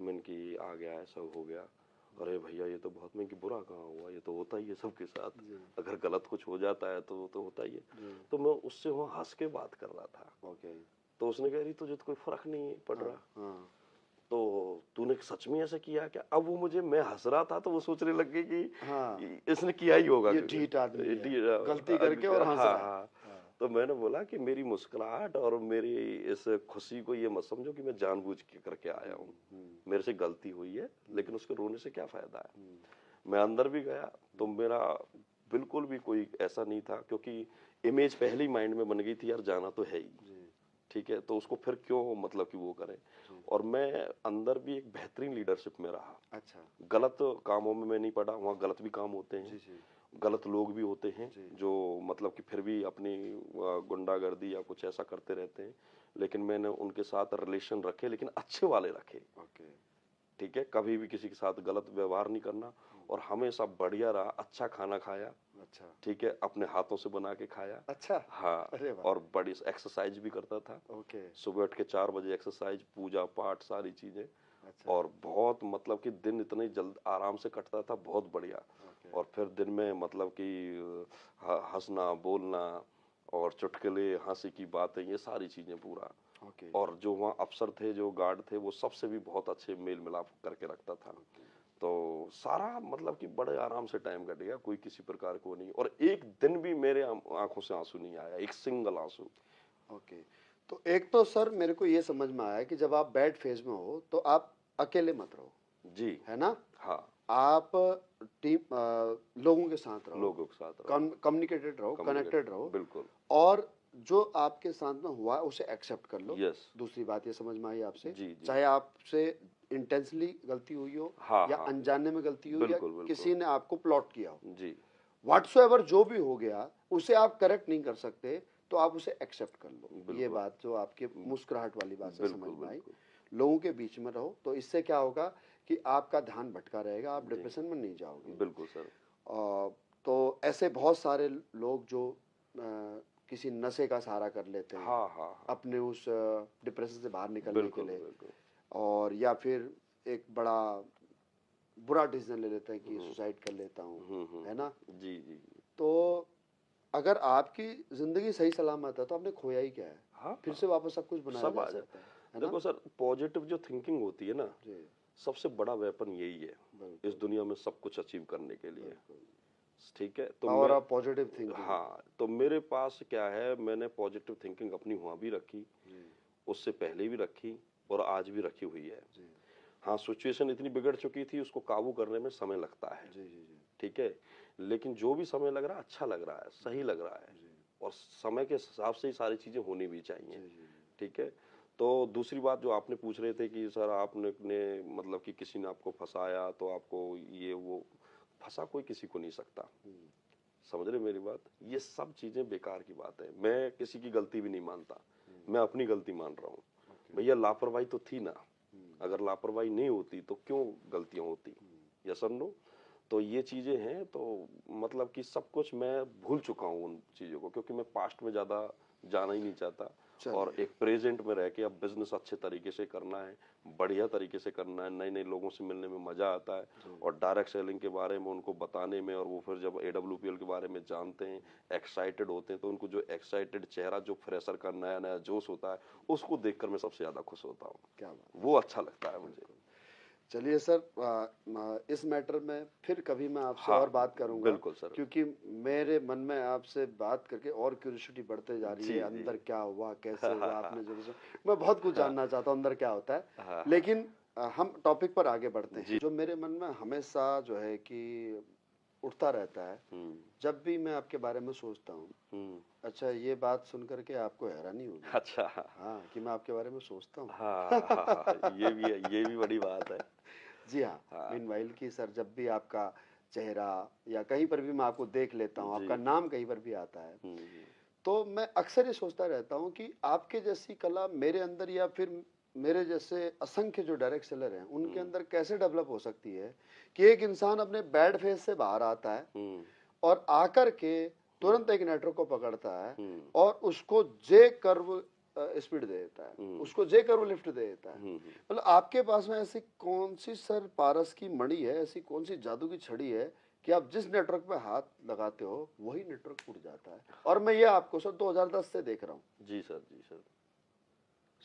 मैंने कि आ गया, ऐसा हो गया। अरे भैया ये तो बहुत, मैं कि बुरा कहाँ हुआ, ये तो होता ही है सबके साथ, अगर गलत कुछ हो जाता है तो होता ही है। तो मैं उससे वहाँ हंस के बात कर रहा था। ओके। तो उसने कह रही तुझे तो कोई फर्क नहीं पड़ रहा, हाँ। तो तूने सच में ऐसा किया क्या? अब वो मुझे, मैं हंस रहा था तो वो सोचने लग गई कि हाँ। इसने किया ही होगा, ये ढीठ आदमी है, गलती करके और हंस हाँ रहा है। हाँ। तो मैंने बोला कि मेरी मुस्कुराहट और मेरी इस खुशी को ये मत समझो कि मैं जानबूझ के करके आया हूँ, मेरे से गलती हुई है, लेकिन उसके रोने से क्या फायदा है। मैं अंदर भी गया तो मेरा बिल्कुल भी कोई ऐसा नहीं था, क्योंकि इमेज पहले ही माइंड में बन गई थी, यार जाना तो है ही, ठीक है, तो उसको फिर क्यों मतलब कि वो करें। और मैं अंदर भी एक बेहतरीन लीडरशिप में रहा। अच्छा। गलत कामों में मैं नहीं पड़ा, वहाँ गलत भी काम होते हैं, गलत लोग भी होते हैं जो मतलब कि फिर भी अपनी गुंडागर्दी या कुछ ऐसा करते रहते हैं, लेकिन मैंने उनके साथ रिलेशन रखे, लेकिन अच्छे वाले रखे। ओके। ठीक है, कभी भी किसी के साथ गलत व्यवहार नहीं करना और हमेशा बढ़िया रहा, अच्छा खाना खाया। अच्छा। ठीक है, अपने हाथों से बना के खाया। अच्छा। हाँ। अरे वाह। और बड़ी एक्सरसाइज भी करता था। ओके। सुबह उठ के 4 बजे एक्सरसाइज, पूजा पाठ, सारी चीजें। अच्छा। और बहुत बहुत मतलब कि दिन इतने जल्द आराम से कटता था, बहुत बढ़िया। और फिर दिन में मतलब कि हंसना बोलना और चुटकुले, हंसी की बातें, ये सारी चीजें पूरा। और जो वहाँ अफसर थे, जो गार्ड थे, वो सबसे भी बहुत अच्छे मेल मिलाप करके रखता था। तो सारा मतलब कि बड़े आराम से टाइम कट गया, कोई किसी प्रकार को नहीं। और एक दिन भी मेरे आंखों से आंसू नहीं आया, एक सिंगल आंसू। ओके, तो एक तो सर मेरे को ये समझ में आया कि जब आप बैड फेज में हो तो आप अकेले मत रहो जी, है ना। हाँ, आप टीम लोगों के साथ रहो, लोगों के साथ रहो, कम्युनिकेटेड रहो, कनेक्टेड रहो, बिल्कुल। और जो आपके साथ में हुआ उसे एक्सेप्ट कर लो। यस, दूसरी बात ये समझ में आई आपसे, जी जी, चाहे आपसे इंटेंसली गलती हुई हो, हाँ या हाँ, अनजाने में गलती हुई, या बिल्कुल बिल्कुल, किसी ने आपको प्लॉट किया हो, जी, व्हाट्सोएवर जो भी हो गया उसे आप करेक्ट नहीं कर सकते, तो आप उसे एक्सेप्ट कर लो। ये बिल्कुल, बात जो आपके मुस्कुराहट वाली बात से समझ बिल्कुल में आई। बिल्कुल, लोगों के बीच में रहो तो इससे क्या होगा कि आपका ध्यान भटका रहेगा, आप जी, डिप्रेशन में नहीं जाओगे। बिल्कुल सर। तो ऐसे बहुत सारे लोग जो किसी नशे का सहारा कर लेते हैं हाँ हाँ हाँ, अपने उस डिप्रेशन से बाहर निकलने के बिल्कुल लिए, बिल्कुल, और या फिर एक बड़ा बुरा डिसीजन ले लेते हैं कि सुसाइड कर लेता हूँ, है ना। जी जी जी, तो अगर आपकी जिंदगी सही सलामत है तो आपने खोया ही क्या है, हाँ फिर हाँ, से वापस सब कुछ बनाया सब जा आ जाए। सकता है ना। देखो सर, पॉजिटिव जो थिंकिंग होती है ना, जी, सबसे बड़ा वेपन यही है बिल्कुल, इस दुनिया में सब कुछ अचीव करने के लिए। बिल्कुल। ठीक है, तो पावर मैं, ऑफ पॉजिटिव थिंकिंग। हाँ, तो मेरे पास क्या है, मैंने पॉजिटिव थिंकिंग अपनी वहाँ भी रखी, उससे पहले भी रखी और आज भी रखी हुई है। हाँ, सिचुएशन इतनी बिगड़ चुकी थी, उसको काबू करने में समय लगता है। जी जी जी, ठीक है, लेकिन जो भी समय लग रहा है अच्छा लग रहा है, सही लग रहा है, और समय के हिसाब से ही सारी चीजें होनी भी चाहिए। ठीक है, तो दूसरी बात जो आपने पूछ रहे थे कि सर आपने मतलब कि किसी ने आपको फंसाया तो आपको ये वो, फंसा कोई किसी को नहीं सकता। समझ रहे मेरी बात, ये सब चीजें बेकार की बात है। मैं किसी की गलती भी नहीं मानता, मैं अपनी गलती मान रहा हूँ। भैया लापरवाही तो थी ना, अगर लापरवाही नहीं होती तो क्यों गलतियां होती, यस और नो। तो ये चीजें हैं, तो मतलब कि सब कुछ मैं भूल चुका हूँ उन चीजों को, क्योंकि मैं पास्ट में ज्यादा जाना ही नहीं चाहता। और एक प्रेजेंट में रह के अब बिजनेस अच्छे तरीके से करना है, बढ़िया तरीके से करना है, नए नए लोगों से मिलने में मजा आता है, और डायरेक्ट सेलिंग के बारे में उनको बताने में, और वो फिर जब AWPL के बारे में जानते हैं, एक्साइटेड होते हैं, तो उनको जो एक्साइटेड चेहरा, जो फ्रेशर का नया नया जोश होता है, उसको देखकर मैं सबसे ज्यादा खुश होता हूँ। क्या बात, वो अच्छा लगता है मुझे। चलिए सर, इस मैटर में फिर कभी मैं आपसे हाँ, और बात करूंगा, बिल्कुल सर, क्योंकि मेरे मन में आपसे बात करके और क्यूरियोसिटी बढ़ते जा रही जी है, जी, अंदर क्या हुआ, कैसे हुआ, आपने जो मैं बहुत कुछ जानना चाहता हूँ अंदर क्या होता है। हाँ, लेकिन हम टॉपिक पर आगे बढ़ते हैं। जी, जो मेरे मन में हमेशा जो है कि उठता रहता है जब भी मैं आपके बारे में सोचता हूँ। अच्छा, ये बात सुन करके आपको हैरानी होगी। अच्छा, हाँ, कि मैं आपके बारे में सोचता हूँ। हाँ हाँ हाँ, ये भी बड़ी बात है। जी हाँ, हाँ, मीनवाइल की सर जब भी आपका चेहरा या कहीं पर भी मैं आपको देख लेता हूँ, जी, आपका नाम कहीं पर भी आता है, हम्म, तो मैं अक्सर ये सोचता रहता हूँ कि आपके जैसी कला मेरे अंदर, या फिर मेरे जैसे असंख्य जो डायरेक्ट सेलर हैं उनके अंदर कैसे डेवलप हो सकती है कि एक इंसान अपने बैड फेज से बाहर आता है और आकर के तुरंत एक नेटवर्क को पकड़ता है और उसको जे कर्व स्पीड दे देता है, उसको जे कर्व लिफ्ट दे देता है। मतलब आपके पास में ऐसी कौन सी सर पारस की मणि है, ऐसी कौन सी जादू की छड़ी है कि आप जिस नेटवर्क पे हाथ लगाते हो वही नेटवर्क उड़ जाता है। और मैं ये आपको सर 2010 से देख रहा हूँ। जी सर, जी सर।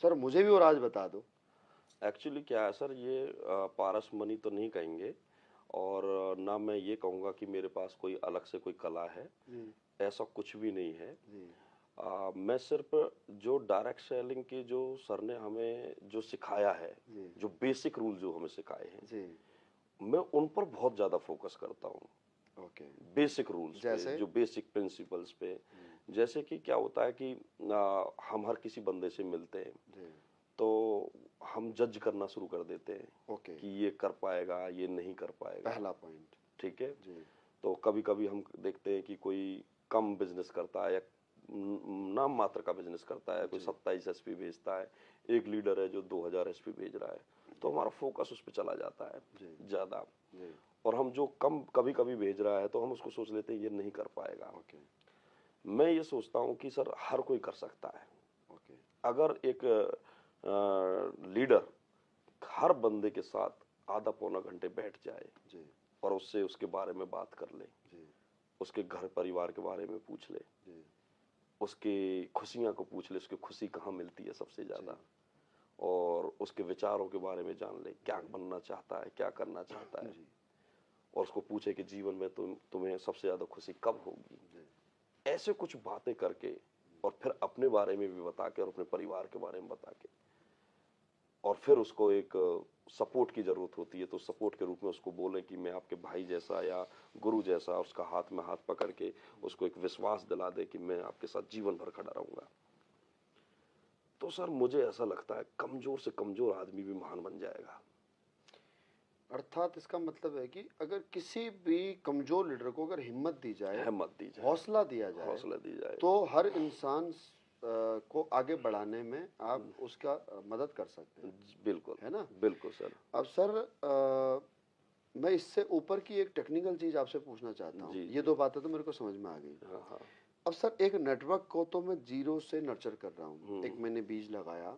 सर मुझे भी वो राज बता दो। एक्चुअली क्या है सर, ये पारस मनी तो नहीं कहेंगे, और ना मैं ये कहूँगा कि मेरे पास कोई अलग से कोई कला है, ऐसा कुछ भी नहीं है। मैं सिर्फ जो डायरेक्ट सेलिंग की जो सर ने हमें जो सिखाया है, जो बेसिक रूल जो हमें सिखाए हैं, मैं उन पर बहुत ज्यादा फोकस करता हूँ। ओके, बेसिक रूल्स पे, जो बेसिक प्रिंसिपल्स पे। जैसे कि क्या होता है कि हम हर किसी बंदे से मिलते हैं तो हम जज करना शुरू कर देते हैं कि ये कर पाएगा, ये नहीं कर पाएगा, पहला पॉइंट। ठीक है, तो कभी कभी हम देखते हैं कि कोई कम बिजनेस करता है या नाम मात्र का बिजनेस करता है, कोई 27 SP भेजता है, एक लीडर है जो 2000 SP भेज रहा है, तो हमारा फोकस उस पर चला जाता है ज्यादा, और हम जो कम कभी कभी भेज रहा है तो हम उसको सोच लेते हैं ये नहीं कर पाएगा। मैं ये सोचता हूँ कि सर हर कोई कर सकता है। अगर एक लीडर हर बंदे के साथ आधा पौना घंटे बैठ जाए जी और उससे उसके बारे में बात कर ले, जी उसके घर परिवार के बारे में पूछ ले, जी उसकी खुशियां को पूछ ले, उसकी खुशी कहाँ मिलती है सबसे ज्यादा, और उसके विचारों के बारे में जान ले, क्या बनना चाहता है, क्या करना चाहता है, जी और उसको पूछे कि जीवन में तुम्हें सबसे ज्यादा खुशी कब होगी। जी ऐसे कुछ बातें करके और फिर अपने बारे में भी बता के और अपने परिवार के बारे में बता के, और फिर उसको एक सपोर्ट की जरूरत होती है, तो सपोर्ट के रूप में उसको बोले कि मैं आपके भाई जैसा या गुरु जैसा, उसका हाथ में हाथ पकड़ के उसको एक विश्वास दिला दे कि मैं आपके साथ जीवन भर खड़ा रहूंगा। तो सर मुझे ऐसा लगता है कमजोर से कमजोर आदमी भी महान बन जाएगा। अर्थात इसका मतलब है कि अगर किसी भी कमजोर लीडर को अगर हिम्मत दी जाए, हिम्मत दी जाए, हौसला दिया जाए, हौसला दी जाए, तो हर इंसान को आगे बढ़ाने में आप उसका मदद कर सकते हैं। बिल्कुल, है ना? बिल्कुल सर। अब सर मैं इससे ऊपर की एक टेक्निकल चीज आपसे पूछना चाहता हूँ। जी, ये दो बातें तो मेरे को समझ में आ गई। हाँ हाँ। अब सर एक नेटवर्क को तो मैं जीरो से नर्चर कर रहा हूँ। एक मैंने बीज लगाया,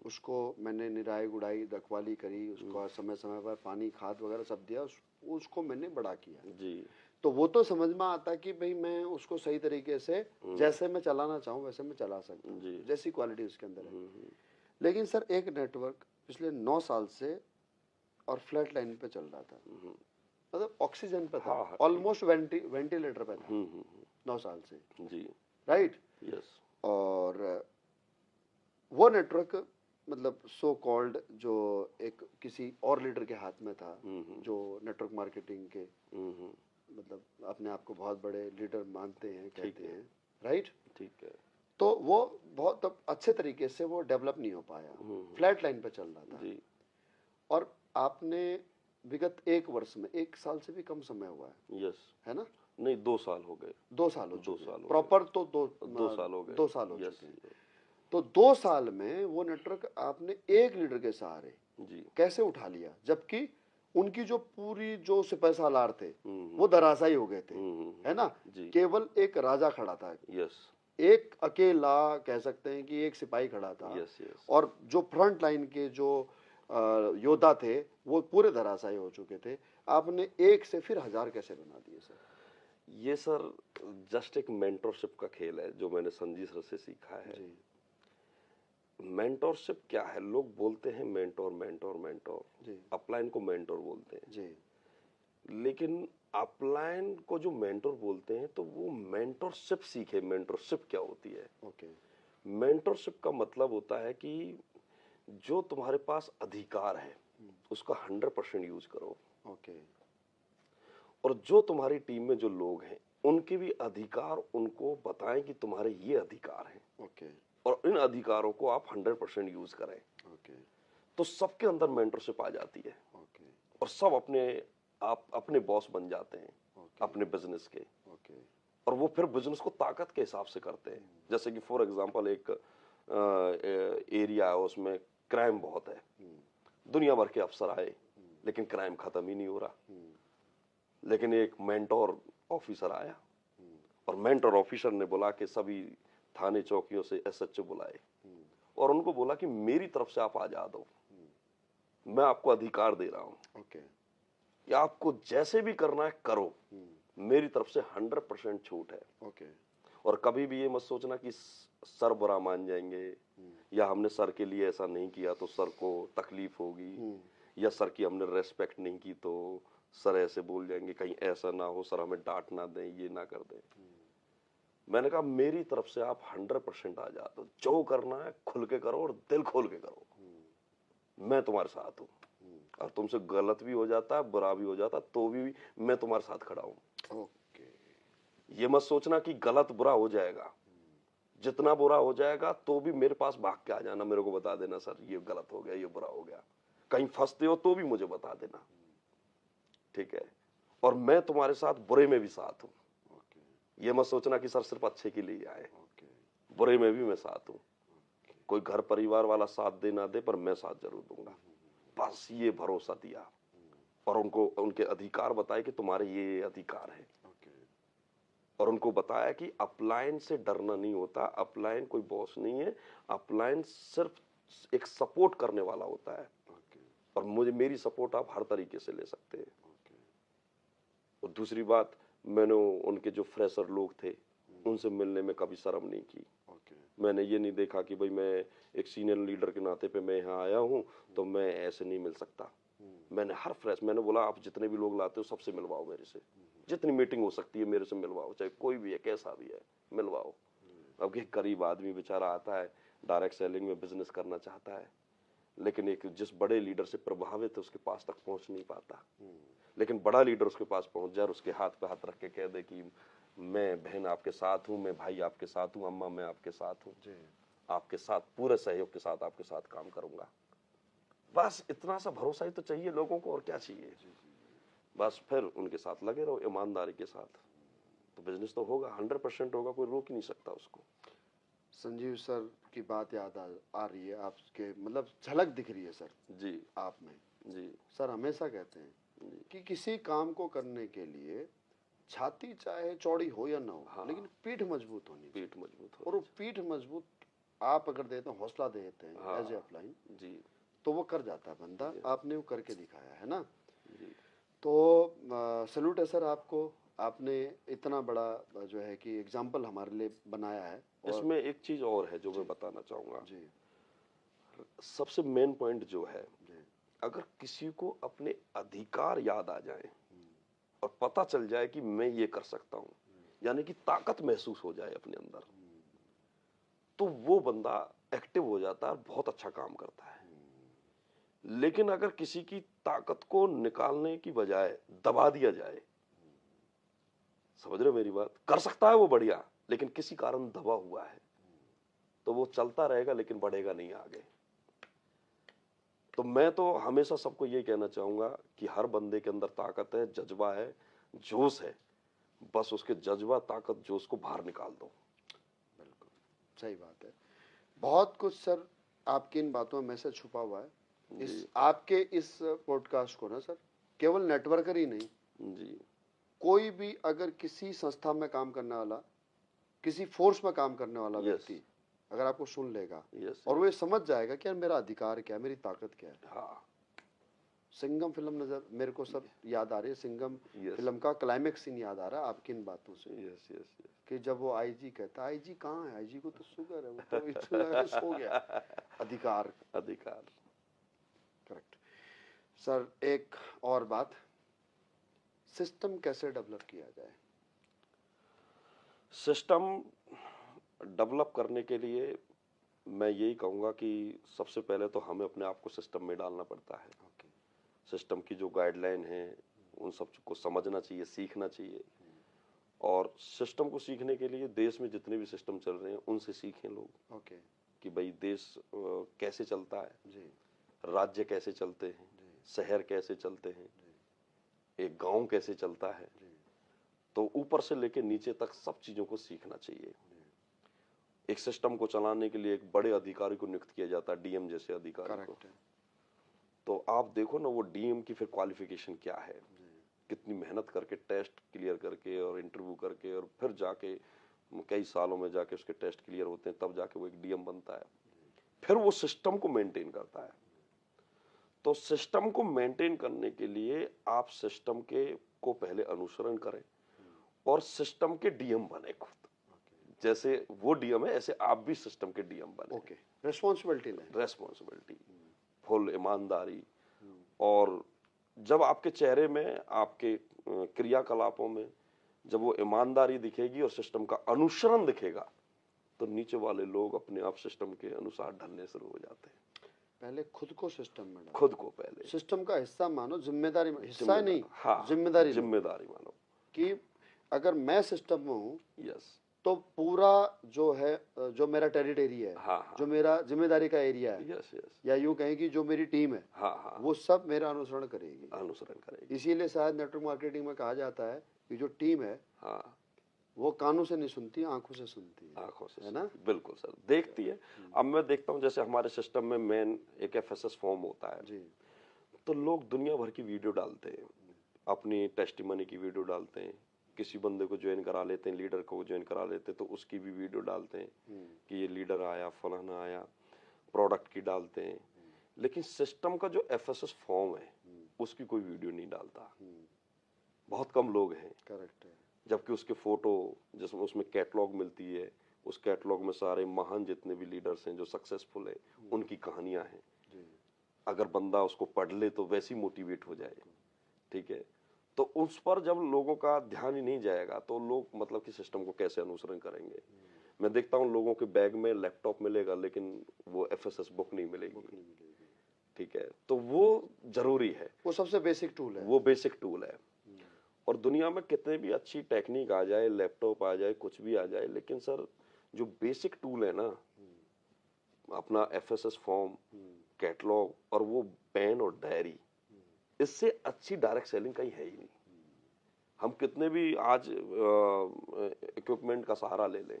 उसको मैंने निराई गुड़ाई रखवाली करी, उसको समय समय पर पानी खाद वगैरह सब दिया, उसको मैंने बड़ा किया जी, तो वो तो समझ में आता कि भाई मैं उसको सही तरीके से जैसे मैं चलाना चाहूँ वैसे मैं चला सकता हूँ, जैसी क्वालिटी उसके अंदर है। लेकिन सर एक नेटवर्क पिछले 9 साल से और फ्लैट लाइन पे चल रहा था, मतलब ऑक्सीजन पे था, हाँ, ऑलमोस्ट वेंटिलेटर पे था 9 साल से, जी, राइट? यस, और वो नेटवर्क मतलब सो कॉल्ड जो एक किसी और लीडर के हाथ में था, जो नेटवर्क मार्केटिंग के मतलब अपने आप को बहुत बड़े लीडर मानते हैं, कहते हैं, राइट? ठीक है, तो वो बहुत अच्छे तरीके से वो डेवलप नहीं हो पाया, फ्लैट लाइन पे चल रहा था। जी, और आपने विगत 1 वर्ष में, 1 साल से भी कम समय हुआ है, यस, है ना? नहीं 2 साल हो गए, 2 साल हो 2 चुके साल हैं, हो प्रॉपर तो 2 साल हो गए, 2 साल हो यस, चुके हैं। तो 2 साल में वो नेटवर्क आपने एक लीडर के सहारे जी, कैसे उठा लिया, जबकि उनकी जो पूरी जो सिपह सालार थे हम्म, वो धराशायी हो गए थे, है ना? जी, केवल एक राजा खड़ा था, यस, एक अकेला कह सकते हैं कि एक सिपाही खड़ा था, यस, यस, और जो फ्रंट लाइन के जो योद्धा थे वो पूरे धराशायी हो चुके थे। आपने एक से फिर 1000 कैसे बना दिए सर? ये सर जस्ट एक मेंटरशिप का खेल है जो मैंने संजी सर से सीखा है। जी मेंटरशिप क्या है, लोग बोलते हैं मेंटोर मेंटोर मेंटोर, जी अपलाइन को मेंटोर बोलते हैं, जी लेकिन अपलाइन को जो मेंटोर बोलते हैं तो वो मेंटरशिप सीखे। मेंटरशिप क्या होती है? ओके मेंटरशिप का मतलब होता है कि जो तुम्हारे पास अधिकार है उसका 100% यूज करो, ओके और जो तुम्हारी टीम में जो लोग हैं उनके भी अधिकार उनको बताएं कि तुम्हारे ये अधिकार हैं, ओके और इन अधिकारों को आप 100% यूज करें। ओके तो सबके अंदर मेंटरशिप आ जाती है ओके और सब आप अपने बॉस बन जाते हैं ओके अपने बिजनेस के, ओके और वो फिर बिजनेस को ताकत के हिसाब से करते हैं। जैसे कि फॉर एग्जांपल एक एरिया है उसमें क्राइम बहुत है, दुनिया भर के अफसर आए लेकिन क्राइम खत्म ही नहीं हो रहा, लेकिन एक मेंटोर ऑफिसर आया और मेंटोर ऑफिसर ने बोला कि सभी थाने चौकियों से एसएचओ बुलाए और उनको बोला कि मेरी तरफ से आप आजाद हो, मैं आपको अधिकार दे रहा हूं ओके कि आपको जैसे भी करना है करो, मेरी तरफ से 100% छूट है। ओके और कभी भी ये मत सोचना कि सर बुरा मान जाएंगे या हमने सर के लिए ऐसा नहीं किया तो सर को तकलीफ होगी, या सर की हमने रेस्पेक्ट नहीं की तो सर ऐसे बोल जाएंगे, कहीं ऐसा ना हो सर हमें डांट ना दें, ये ना कर दें। मैंने कहा मेरी तरफ से आप 100% आ जाते हो, जो करना है खुल के करो और दिल खोल के करो, मैं तुम्हारे साथ हूँ, और तुमसे गलत भी हो जाता है बुरा भी हो जाता तो भी मैं तुम्हारे साथ खड़ा हूँ। ओके ये मत सोचना कि गलत बुरा हो जाएगा, जितना बुरा हो जाएगा तो भी मेरे पास भाग के आ जाना, मेरे को बता देना सर ये गलत हो गया ये बुरा हो गया, कहीं फंसते हो तो भी मुझे बता देना, ठीक है? और मैं तुम्हारे साथ बुरे में भी साथ हूँ। ये मत सोचना कि सर सिर्फ अच्छे के लिए आए, बुरे में भी मैं साथ हूँ। कोई घर परिवार वाला साथ दे ना दे पर मैं साथ जरूर दूंगा, बस ये भरोसा दिया और उनको उनके अधिकार बताए कि तुम्हारे ये अधिकार है, और उनको बताया कि अपलाइन से डरना नहीं होता, अपलाइन कोई बॉस नहीं है, अपलाइन सिर्फ एक सपोर्ट करने वाला होता है। और मुझे मेरी सपोर्ट आप हर तरीके से ले सकते हैं। और दूसरी बात, मैंने उनके जो फ्रेशर लोग थे उनसे मिलने में कभी शर्म नहीं की। मैंने ये नहीं देखा कि भाई मैं एक सीनियर लीडर के नाते पे मैं यहाँ आया हूँ तो मैं ऐसे नहीं मिल सकता। मैंने हर फ्रेश, मैंने बोला आप जितने भी लोग लाते हो सबसे मिलवाओ मेरे से, जितनी मीटिंग हो सकती है मेरे से मिलवाओ, चाहे कोई भी है कैसा भी है मिलवाओ। अब एक गरीब आदमी बेचारा आता है, डायरेक्ट सेलिंग में बिजनेस करना चाहता है, लेकिन एक जिस बड़े लीडर से प्रभावित है उसके पास तक पहुंच नहीं पाता। लेकिन बड़ा लीडर उसके पास पहुंच जाए और उसके हाथ पे हाथ रख के कह दे कि मैं बहन आपके साथ हूँ, मैं भाई आपके साथ हूँ, अम्मा मैं आपके साथ हूँ, आपके साथ पूरे सहयोग के साथ आपके साथ काम करूंगा। बस इतना सा भरोसा ही तो चाहिए लोगों को, और क्या चाहिए। बस फिर उनके साथ लगे रहो ईमानदारी के साथ, तो बिजनेस तो होगा, 100% होगा, कोई रोक ही नहीं सकता उसको। संजीव सर की बात याद आ रही है, आपके मतलब झलक दिख रही है सर जी आप में। जी सर हमेशा कहते हैं कि किसी काम को करने के लिए छाती चाहे चौड़ी हो या ना हो, हाँ, लेकिन पीठ मजबूत होनी चाहिए। पीठ मजबूत हो, और वो पीठ मजबूत आप अगर देते हैं, हौसला देते हैं हाँ, एज ए अपलाइन, जी तो वो कर जाता है बंदा। आपने वो करके दिखाया है ना। जी। तो सैल्यूट है सर आपको, आपने इतना बड़ा जो है कि एग्जाम्पल हमारे लिए बनाया है। और इसमें एक चीज और है जो मैं बताना चाहूंगा। जी सबसे मेन पॉइंट जो है, जी अगर किसी को अपने अधिकार याद आ जाए और पता चल जाए कि मैं ये कर सकता हूं, यानी कि ताकत महसूस हो जाए अपने अंदर, तो वो बंदा एक्टिव हो जाता है और बहुत अच्छा काम करता है। लेकिन अगर किसी की ताकत को निकालने की बजाय दबा दिया जाए, समझ रहे हो मेरी बात, कर सकता है वो बढ़िया, लेकिन किसी कारण दबा हुआ है, तो वो चलता रहेगा लेकिन बढ़ेगा नहीं आगे। तो मैं तो हमेशा सबको ये कहना चाहूंगा कि हर बंदे के अंदर ताकत है, जज्बा है, जोश है, बस उसके जज्बा, ताकत, जोश को बाहर निकाल दो। बिल्कुल सही बात है। बहुत कुछ सर आपकी इन बातों में से छुपा हुआ है। इस आपके इस पॉडकास्ट को ना सर, केवल नेटवर्कर ही नहीं जी, कोई भी अगर किसी संस्था में काम करने वाला, किसी फोर्स में काम करने वाला व्यक्ति अगर आपको सुन लेगा और वो समझ जाएगा कि यार मेरा अधिकार क्या है, मेरी ताकत क्या है। हाँ, सिंघम फिल्म नजर मेरे को सर याद आ रही है, सिंघम Yes. फिल्म का क्लाइमेक्स सीन याद आ रहा है आपकी इन बातों से। Yes yes yes. कि जब वो आईजी कहता है, आईजी कहाँ है, आईजी को तो शुगर है, वो तो इतना सो गया। अधिकार, अधिकार। Correct sir. एक और बात, सिस्टम कैसे डेवलप किया जाए? सिस्टम डेवलप करने के लिए मैं यही कहूंगा कि सबसे पहले तो हमें अपने आप को सिस्टम में डालना पड़ता है। सिस्टम की जो गाइडलाइन है उन सब को समझना चाहिए, सीखना चाहिए। और सिस्टम को सीखने के लिए देश में जितने भी सिस्टम चल रहे हैं उनसे सीखें लोग। कि भाई देश कैसे चलता है, जी राज्य कैसे चलते हैं, शहर कैसे चलते हैं, एक गांव कैसे चलता है। तो ऊपर से लेके नीचे तक सब चीजों को सीखना चाहिए। एक सिस्टम को चलाने के लिए एक बड़े अधिकारी को नियुक्त किया जाता है, डीएम जैसे अधिकारी को। तो आप देखो ना, वो डीएम की फिर क्वालिफिकेशन क्या है, कितनी मेहनत करके टेस्ट क्लियर करके और इंटरव्यू करके और फिर जाके कई सालों में जाके उसके टेस्ट क्लियर होते हैं, तब जाके वो एक डीएम बनता है। फिर वो सिस्टम को मेंटेन करता है। तो सिस्टम को मेंटेन करने के लिए आप सिस्टम के को पहले अनुसरण करें और सिस्टम के डीएम बने खुद। जैसे वो डीएम है ऐसे आप भी सिस्टम के डीएम बने। रेस्पॉन्सिबिलिटी, फुल ईमानदारी। और जब आपके चेहरे में, आपके क्रियाकलापों में जब वो ईमानदारी दिखेगी और सिस्टम का अनुसरण दिखेगा, तो नीचे वाले लोग अपने आप सिस्टम के अनुसार ढलने शुरू हो जाते हैं। पहले खुद को सिस्टम में डालो, खुद को पहले सिस्टम का हिस्सा मानो, जिम्मेदारी, हिस्सा नहीं, हाँ, जिम्मेदारी मानो कि अगर मैं सिस्टम में हूँ, यस, तो पूरा जो है, जो मेरा टेरिटरी है, हाँ, जो मेरा जिम्मेदारी का एरिया है, यस यस, या यूं कहें कि जो मेरी टीम है, हाँ, वो सब मेरा अनुसरण करेगी। इसीलिए शायद नेटवर्क मार्केटिंग में कहा जाता है कि जो टीम है, हाँ, वो कानों से नहीं सुनती, आंखों से सुनती है। आंखों से, है ना? बिल्कुल सर, देखती है। अब मैं देखता हूँ जैसे हमारे सिस्टम में मेन एक एफएसएस फॉर्म होता है जी, तो लोग दुनिया भर की वीडियो डालते हैं, अपनी टेस्टिमनी की वीडियो डालते हैं, किसी बंदे को ज्वाइन करा लेते हैं, लीडर को ज्वाइन करा लेते हैं, तो उसकी भी वीडियो डालते हैं कि ये लीडर आया, फलाना आया, प्रोडक्ट की डालते हैं, लेकिन सिस्टम का जो एफएसएस फॉर्म है उसकी कोई वीडियो नहीं डालता। बहुत कम लोग हैं। करेक्ट है। जबकि उसके फोटो जिसमें उसमें कैटलॉग मिलती है, उस कैटलॉग में सारे महान जितने भी लीडर्स हैं जो सक्सेसफुल है उनकी कहानियां हैं। अगर बंदा उसको पढ़ ले तो वैसे ही मोटिवेट हो जाए। ठीक है, तो उस पर जब लोगों का ध्यान ही नहीं जाएगा तो लोग मतलब कि सिस्टम को कैसे अनुसरण करेंगे। मैं देखता हूँ लोगों के बैग में लैपटॉप मिलेगा लेकिन वो एफएसएस बुक नहीं मिलेगी। ठीक है, तो वो जरूरी है, वो सबसे बेसिक टूल है। वो बेसिक टूल है। और दुनिया में कितने भी अच्छी टेक्निक आ जाए, लैपटॉप आ जाए, कुछ भी आ जाए, लेकिन सर जो बेसिक टूल है ना, अपना एफएसएस फॉर्म, कैटलॉग और वो पेन और डायरी, इससे अच्छी डायरेक्ट सेलिंग कहीं है ही नहीं। हम कितने भी आज इक्विपमेंट का सहारा ले लें,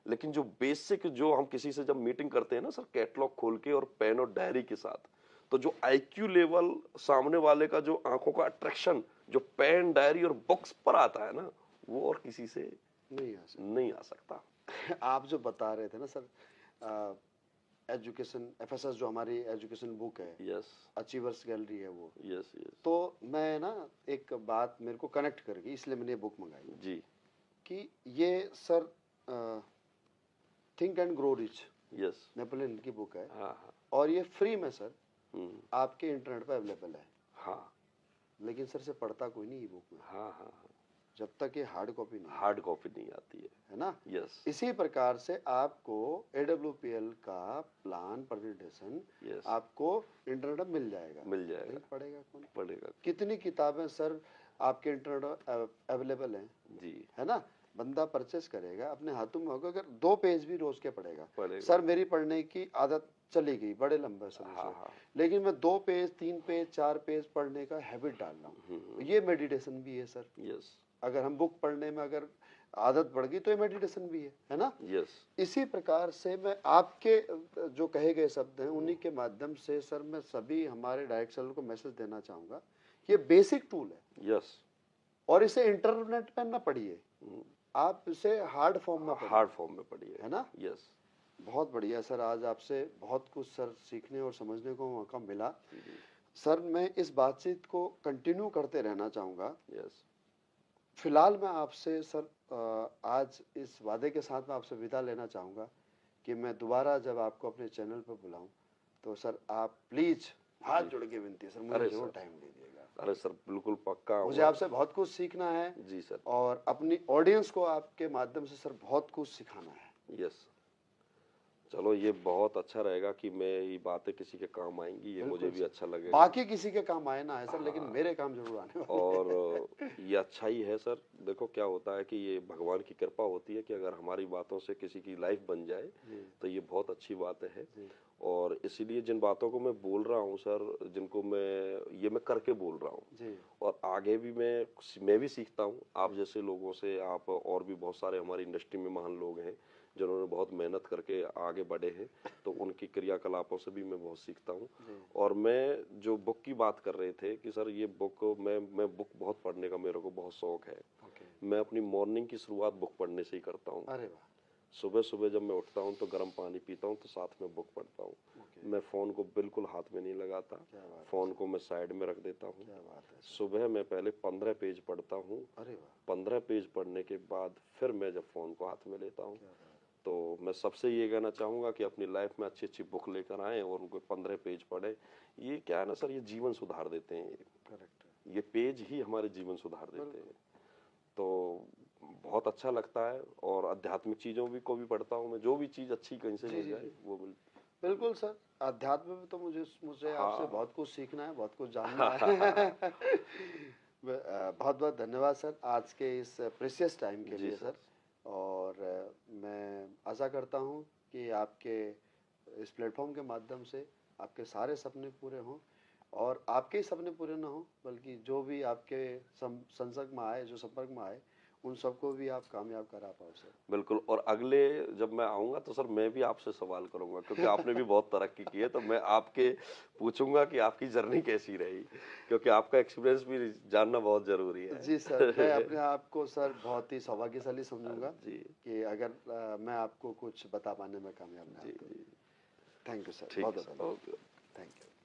लेकिन जो बेसिक, जो हम किसी से जब मीटिंग करते हैं ना सर, कैटलॉग खोल के और पेन और डायरी के साथ, तो जो आईक्यू लेवल सामने वाले का, जो आंखों का अट्रैक्शन जो पेन डायरी और बुक्स पर आता है ना, वो और किसी से नहीं आ सकता। आप जो बता रहे थे ना सर, एजुकेशन एफएसएस जो हमारी एजुकेशन बुक है, यस, अचीवर्स गैलरी है वो, यस यस, तो मैं ना एक बात मेरे को कनेक्ट कर गई, इसलिए मैंने ये बुक मंगाई जी, कि ये sir think and grow rich, yes, Napoleon की बुक है। हाँ हाँ, और ये फ्री में सर आपके इंटरनेट पर अवेलेबल है। हाँ, लेकिन सर से पढ़ता कोई नहीं बुक में, हाँ हाँ, जब तक ये हार्ड कॉपी नहीं हार्ड कॉपी नहीं आती है ना। यस, इसी प्रकार से आपको AWPL का प्लान प्रेजेंटेशन यस, आपको इंटरनेट पर मिल जाएगा। मिल जाएगा। नहीं पढ़ेगा कौन? पढ़ेगा। कितनी किताबें सर आपके इंटरनेट अवेलेबल हैं, जी, है ना। बंदा परचेस करेगा, अपने हाथों में होगा, अगर 2 पेज भी रोज के पढ़ेगा। सर पढ़ेगा। मेरी पढ़ने की आदत चली गई बड़े लंबे समय हाँ से, हाँ, लेकिन मैं 2 पेज 3 पेज 4 पेज पढ़ने का हैबिट डाल रहा हूँ। ये मेडिटेशन भी है सर। यस, अगर हम बुक पढ़ने में अगर आदत बढ़ गई तो ये मेडिटेशन भी है ना। यस, इसी प्रकार से मैं आपके जो कहे गए शब्द हैं उन्हीं के माध्यम से सर मैं सभी हमारे डायरेक्ट सेलर को मैसेज देना चाहूंगा, ये बेसिक टूल है। यस, और इसे इंटरनेट पे ना पढ़िए, आप इसे हार्ड फॉर्म में पढ़िए, हार्ड फॉर्म में पढ़िए, है ना। यस, बहुत बढ़िया सर, आज आपसे बहुत कुछ सर सीखने और समझने को मौका मिला। सर मैं इस बातचीत को कंटिन्यू करते रहना चाहूंगा। यस, फिलहाल मैं आपसे सर आज इस वादे के साथ मैं आपसे विदा लेना चाहूंगा कि मैं दोबारा जब आपको अपने चैनल पर बुलाऊं तो सर आप प्लीज, हाथ जोड़ के विनती है सर, मुझे जरूर टाइम दीजिएगा। अरे सर बिल्कुल पक्का, मुझे आपसे बहुत कुछ सीखना है जी सर, और अपनी ऑडियंस को आपके माध्यम से सर बहुत कुछ सिखाना है। यस। चलो ये बहुत अच्छा रहेगा कि मैं ये बातें किसी के काम आएंगी, ये मुझे भी अच्छा लगेगा। बाकी किसी के काम आए ना है सर, लेकिन मेरे काम जरूर आने वाले। और ये अच्छा ही है सर। देखो क्या होता है कि ये भगवान की कृपा होती है कि अगर हमारी बातों से किसी की लाइफ बन जाए तो ये बहुत अच्छी बात है। और इसीलिए जिन बातों को मैं बोल रहा हूँ सर, जिनको मैं करके बोल रहा हूँ, और आगे भी मैं भी सीखता हूँ आप जैसे लोगों से। आप और भी बहुत सारे हमारी इंडस्ट्री में महान लोग हैं जिन्होंने बहुत मेहनत करके आगे बढ़े हैं, तो उनकी क्रियाकलापों से भी मैं बहुत सीखता हूँ। और मैं जो बुक की बात कर रहे थे कि सर ये बुक मैं बुक बहुत पढ़ने का मेरे को बहुत शौक है। मैं अपनी मॉर्निंग की शुरुआत बुक पढ़ने से ही करता हूँ। अरे वाह। सुबह सुबह जब मैं उठता हूँ तो गर्म पानी पीता हूँ, तो साथ में बुक पढ़ता हूँ। मैं फोन को बिल्कुल हाथ में नहीं लगाता, फोन को मैं साइड में रख देता हूँ। सुबह मैं पहले 15 पेज पढ़ता हूँ। 15 पेज पढ़ने के बाद फिर मैं जब फोन को हाथ में लेता हूँ, तो मैं सबसे ये कहना चाहूंगा कि अपनी लाइफ में अच्छी अच्छी बुक लेकर आए और उनको 15 पेज पढ़े। ये क्या है ना सर, ये जीवन सुधार देते हैं। ये पेज ही हमारे जीवन सुधार देते हैं। तो बहुत अच्छा लगता है। और आध्यात्मिक चीजों को भी पढ़ता हूँ मैं, जो भी चीज अच्छी कहीं से मिल जाए वो बिल्कुल सर। अध्यात्म में तो मुझे आपसे बहुत कुछ सीखना है, बहुत कुछ जानना है। बहुत बहुत धन्यवाद सर आज के इस प्रेशियस टाइम के लिए सर। और मैं आशा करता हूँ कि आपके इस प्लेटफॉर्म के माध्यम से आपके सारे सपने पूरे हों, और आपके ही सपने पूरे ना हो बल्कि जो भी आपके संपर्क में आए, जो संपर्क में आए, उन सबको भी आप कामयाब करा पाओ सर। बिल्कुल। और अगले जब मैं आऊंगा तो सर मैं भी आपसे सवाल करूंगा, क्योंकि आपने भी बहुत तरक्की की है, तो मैं आपके पूछूंगा कि आपकी जर्नी कैसी रही, क्योंकि आपका एक्सपीरियंस भी जानना बहुत जरूरी है। जी सर, मैं अपने आप को सर बहुत ही सौभाग्यशाली समझूंगा जी कि अगर मैं आपको कुछ बता पाने में कामयाब ना। थैंक यू सर, बहुत बहुत धन्यवाद। Thank you.